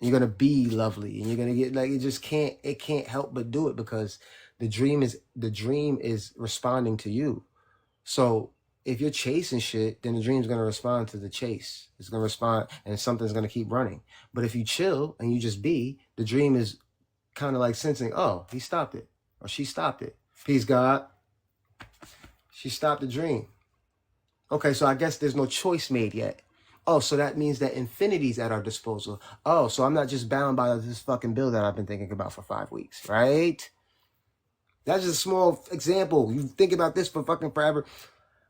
You're going to be lovely, and you're going to get like, it can't help but do it, because the dream is responding to you. So if you're chasing shit, then the dream's going to respond to the chase. It's going to respond, and something's going to keep running. But if you chill and you just be, the dream is kind of like sensing, oh, he stopped it, or she stopped it. Peace, God. She stopped the dream. Okay, so I guess there's no choice made yet. Oh, so that means that infinity's at our disposal. Oh, so I'm not just bound by this fucking bill that I've been thinking about for 5 weeks, right? That's just a small example. You think about this for fucking forever.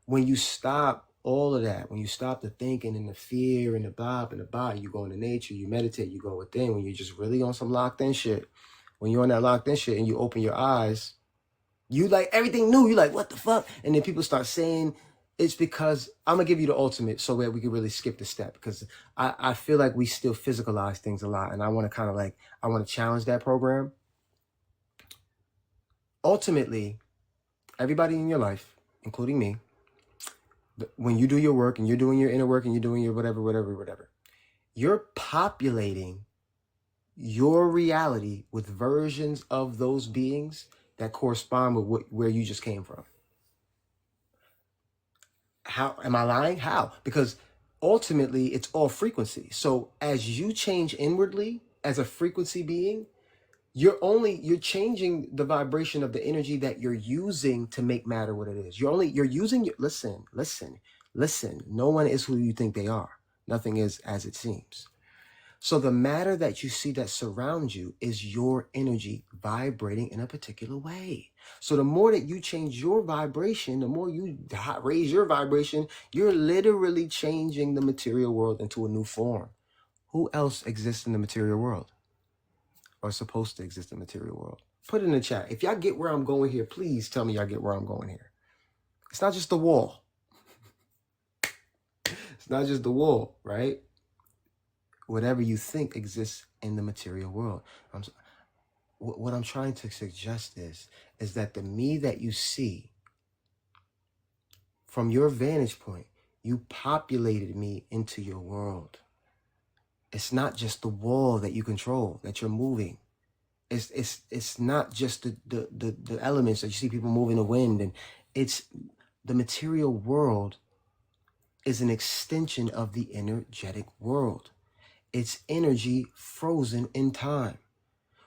When you stop all of that, when you stop the thinking and the fear and the blah and the body, you go into nature, you meditate, you go within. When you're just really on some locked in shit, when you're on that locked in shit and you open your eyes, you like everything new. You like, what the fuck? And then people start saying, it's because I'm going to give you the ultimate so that we can really skip the step, because I feel like we still physicalize things a lot. And I want to kind of like, I want to challenge that program. Ultimately, everybody in your life, including me, when you do your work and you're doing your inner work and you're doing your whatever, you're populating your reality with versions of those beings that correspond with where you just came from. How am I lying? How? Because ultimately it's all frequency. So as you change inwardly as a frequency being, you're changing the vibration of the energy that you're using to make matter what it is. You're using your, listen. No one is who you think they are. Nothing is as it seems. So the matter that you see that surrounds you is your energy vibrating in a particular way. So the more that you change your vibration, the more you raise your vibration, you're literally changing the material world into a new form. Who else exists in the material world, or supposed to exist in the material world? Put it in the chat. If y'all get where I'm going here, please tell me y'all get where I'm going here. It's not just the wall. It's not just the wall, right? Whatever you think exists in the material world. What I'm trying to suggest is that the me that you see, from your vantage point, you populated me into your world. It's not just the wall that you control, that you're moving. It's not just the elements that you see people move in the wind, and it's the material world is an extension of the energetic world. It's energy frozen in time.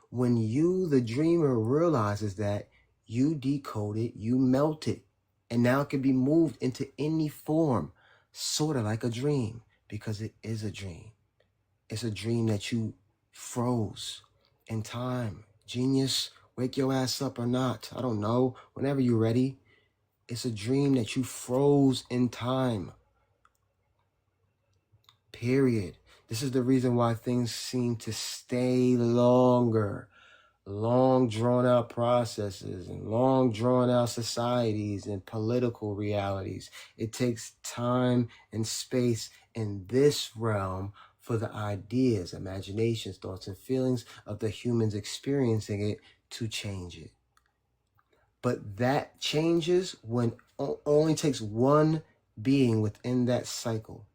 When you, the dreamer, realizes that, you decode it, you melt it, and now it can be moved into any form, sort of like a dream, because it is a dream. It's a dream that you froze in time. Genius, wake your ass up or not. I don't know. Whenever you're ready. It's a dream that you froze in time. Period. This is the reason why things seem to stay longer. Long drawn out processes and long drawn out societies and political realities. It takes time and space in this realm for the ideas, imaginations, thoughts, and feelings of the humans experiencing it to change it. But that changes when only takes one being within that cycle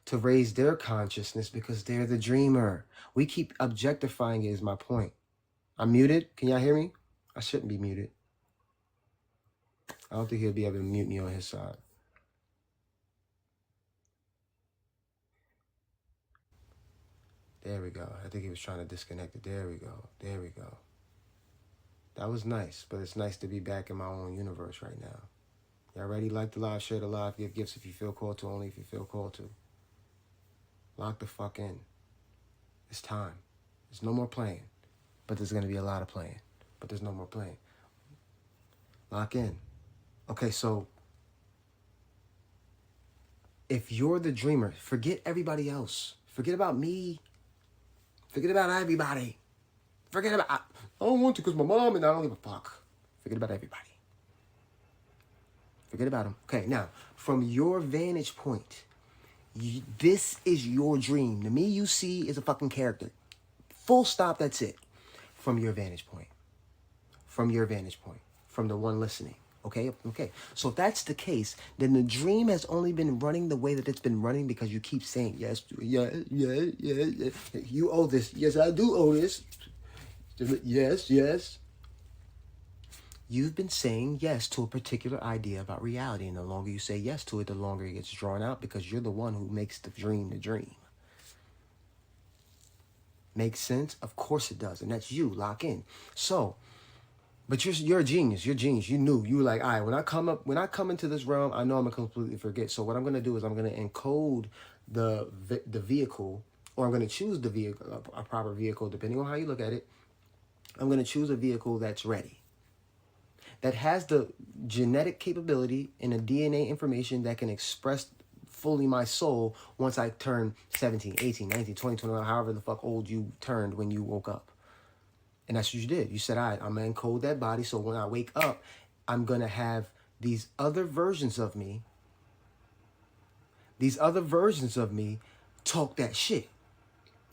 to raise their consciousness, because they're the dreamer. We keep objectifying it, is my point. I'm muted. Can y'all hear me? I shouldn't be muted. I don't think he'll be able to mute me on his side. There we go. I think he was trying to disconnect it. There we go. That was nice, but it's nice to be back in my own universe right now. Y'all ready? Like the live, share the live, give gifts if you feel called to, only if you feel called to. Lock the fuck in. It's time. There's no more playing. But there's going to be a lot of playing. But there's no more playing. Lock in. Okay, so if you're the dreamer, forget everybody else. Forget about me. Forget about everybody. Forget about... I don't want to because my mom and I don't give a fuck. Forget about everybody. Forget about them. Okay, now, from your vantage point, This is your dream. The me you see is a fucking character. Full stop, that's it. From your vantage point. From your vantage point. From the one listening. Okay? Okay. So if that's the case, then the dream has only been running the way that it's been running because you keep saying, yes, yeah, yeah, yeah, yeah. You owe this. Yes, I do owe this. Yes, yes. You've been saying yes to a particular idea about reality, and the longer you say yes to it, the longer it gets drawn out because you're the one who makes the dream the dream. Makes sense? Of course it does, and that's you. Lock in. So, but you're a genius. You're a genius. You knew. You were like, all right, when I come into this realm, I know I'm gonna completely forget. So what I'm gonna do is I'm gonna encode the vehicle, or I'm gonna choose the vehicle, a proper vehicle, depending on how you look at it. I'm gonna choose a vehicle that's ready, that has the genetic capability and the DNA information that can express fully my soul once I turn 17, 18, 19, 20, 21, however the fuck old you turned when you woke up. And that's what you did. You said, all right, I'm going to encode that body so when I wake up, I'm going to have these other versions of me talk that shit.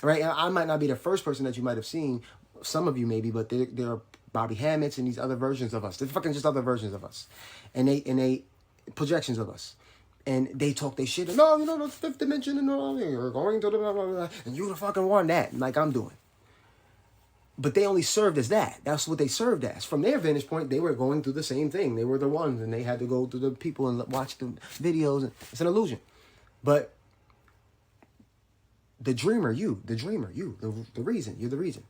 Right? I might not be the first person that you might have seen. Some of you maybe, but there are Bobby Hammett's and these other versions of us. They're fucking just other versions of us. And they projections of us. And they talk their shit. No, you know, the fifth dimension and all, you're going to the blah, blah, blah, and you the fucking one that, like I'm doing. But they only served as that. That's what they served as. From their vantage point, they were going through the same thing. They were the ones, and they had to go to the people and watch the videos. It's an illusion. But the dreamer, the reason, you're the reason.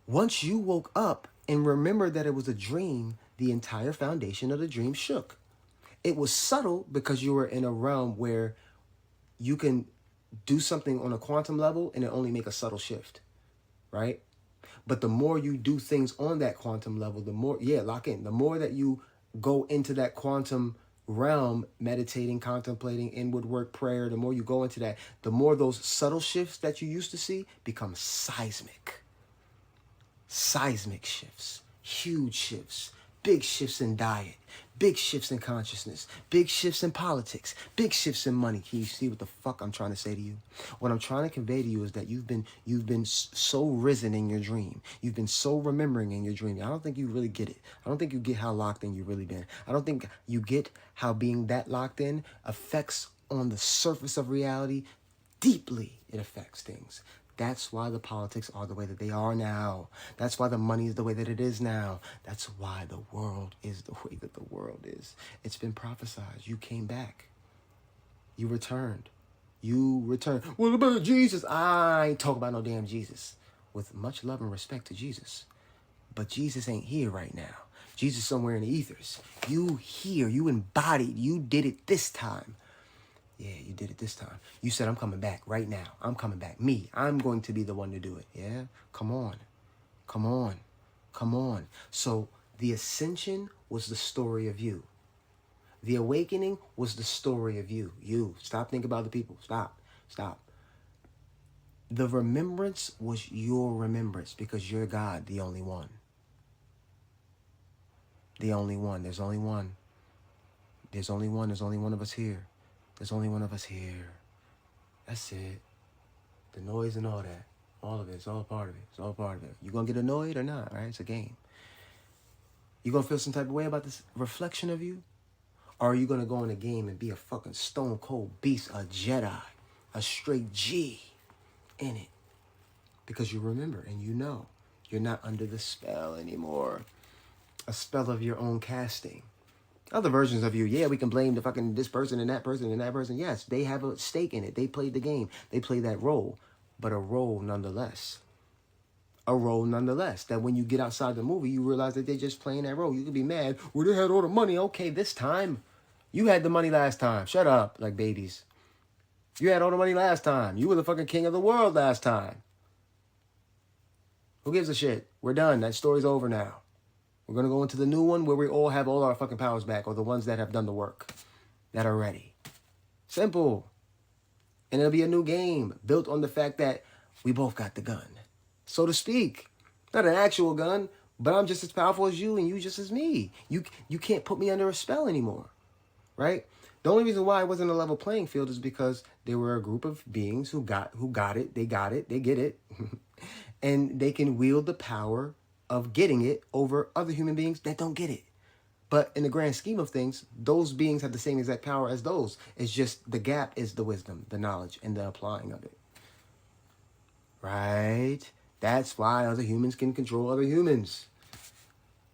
Once you woke up and remembered that it was a dream, the entire foundation of the dream shook. It was subtle because you were in a realm where you can do something on a quantum level and it only make a subtle shift, right? But the more you do things on that quantum level, the more, lock in. The more that you go into that quantum realm, meditating, contemplating, inward work, prayer, the more you go into that, the more those subtle shifts that you used to see become seismic. Seismic shifts, huge shifts, big shifts in diet, big shifts in consciousness, big shifts in politics, big shifts in money. Can you see what the fuck I'm trying to say to you? What I'm trying to convey to you is that you've been so risen in your dream. You've been so remembering in your dream. I don't think you really get it. I don't think you get how locked in you've really been. I don't think you get how being that locked in affects on the surface of reality. Deeply, it affects things. That's why the politics are the way that they are now. That's why the money is the way that it is now. That's why the world is the way that the world is. It's been prophesied. You came back. You returned. What about Jesus? I ain't talking about no damn Jesus. With much love and respect to Jesus. But Jesus ain't here right now. Jesus somewhere in the ethers. You here. You embodied. You did it this time. Yeah, you did it this time. You said, I'm coming back right now. I'm coming back. Me, I'm going to be the one to do it. Yeah? Come on. Come on. Come on. So the ascension was the story of you. The awakening was the story of you. You. Stop thinking about the people. Stop. The remembrance was your remembrance because you're God, the only one. The only one. There's only one. There's only one. There's only one of us here. There's only one of us here. That's it. The noise and all that. All of it. It's all part of it. It's all part of it. You gonna get annoyed or not, right? It's a game. You gonna feel some type of way about this reflection of you? Or are you gonna go in the game and be a fucking stone cold beast, a Jedi, a straight G in it? Because you remember and you know you're not under the spell anymore. A spell of your own casting. Other versions of you, yeah, we can blame the fucking this person and that person and that person. Yes, they have a stake in it. They played the game. They play that role. But a role nonetheless. A role nonetheless. That when you get outside the movie, you realize that they're just playing that role. You could be mad. Well, they had all the money. Okay, this time. You had the money last time. Shut up, like babies. You had all the money last time. You were the fucking king of the world last time. Who gives a shit? We're done. That story's over now. We're going to go into the new one where we all have all our fucking powers back, or the ones that have done the work, that are ready. Simple. And it'll be a new game built on the fact that we both got the gun, so to speak. Not an actual gun, but I'm just as powerful as you and you just as me. You can't put me under a spell anymore, right? The only reason why it wasn't a level playing field is because there were a group of beings who got it, they get it, and they can wield the power of getting it over other human beings that don't get it. But in the grand scheme of things, those beings have the same exact power as those. It's just the gap is the wisdom, the knowledge, and the applying of it. Right? That's why other humans can control other humans.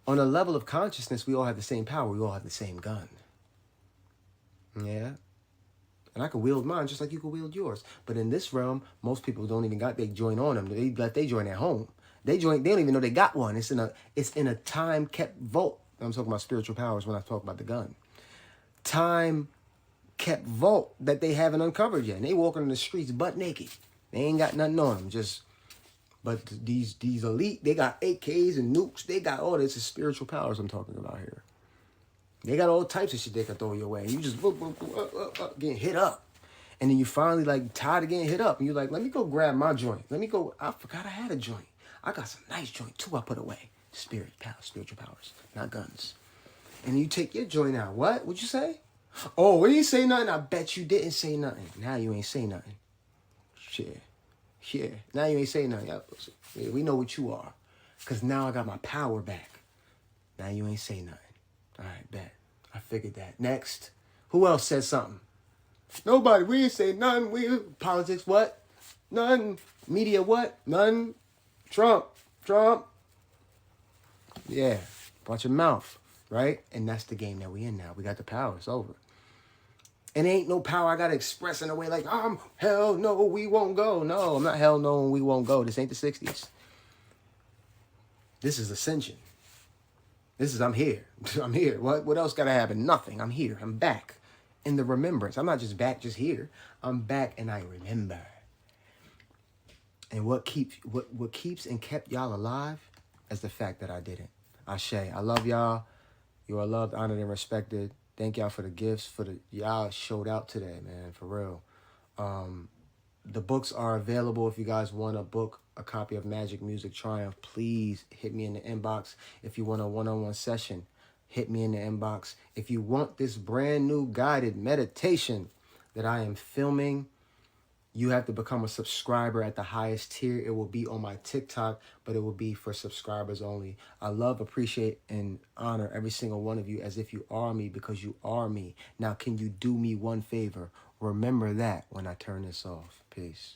On a level of consciousness, we all have the same power. We all have the same gun. Yeah? And I can wield mine just like you can wield yours. But in this realm, most people don't even got they join on them. They join at home. They don't even know they got one. It's in a time kept vault. I'm talking about spiritual powers when I talk about the gun. Time kept vault that they haven't uncovered yet. And they walking in the streets butt naked. They ain't got nothing on them. But these elite, they got AKs and nukes. They got all this is spiritual powers I'm talking about here. They got all types of shit they can throw your way. You just getting hit up. And then you finally like tired of getting hit up. And you're like, let me go grab my joint. I forgot I had a joint. I got some nice joint too I put away. Spiritual powers, not guns. And you take your joint out. What? What'd you say? Oh, we didn't say nothing. I bet you didn't say nothing. Now you ain't say nothing. Shit. Yeah, now you ain't saying nothing. Yeah, we know what you are. Because now I got my power back. Now you ain't say nothing. All right, bet. I figured that. Next. Who else said something? Nobody. We ain't say nothing. Politics, what? None. Media, what? None. Trump. Yeah. Watch your mouth, right? And that's the game that we in now. We got the power. It's over. And ain't no power I got to express in a way like, hell no, we won't go. No, I'm not hell no, we won't go. This ain't the 60s. This is ascension. This is I'm here. I'm here. What else got to happen? Nothing. I'm here. I'm back in the remembrance. I'm not just back, just here. I'm back and I remember. And what keeps and kept y'all alive is the fact that I didn't. Ashe. I love y'all. You are loved, honored, and respected. Thank y'all for the gifts, y'all showed out today, man, for real. The books are available if you guys want a copy of Magic Music Triumph. Please hit me in the inbox. If you want a one-on-one session, hit me in the inbox. If you want this brand new guided meditation that I am filming, you have to become a subscriber at the highest tier. It will be on my TikTok, but it will be for subscribers only. I love, appreciate, and honor every single one of you as if you are me because you are me. Now, can you do me one favor? Remember that when I turn this off. Peace.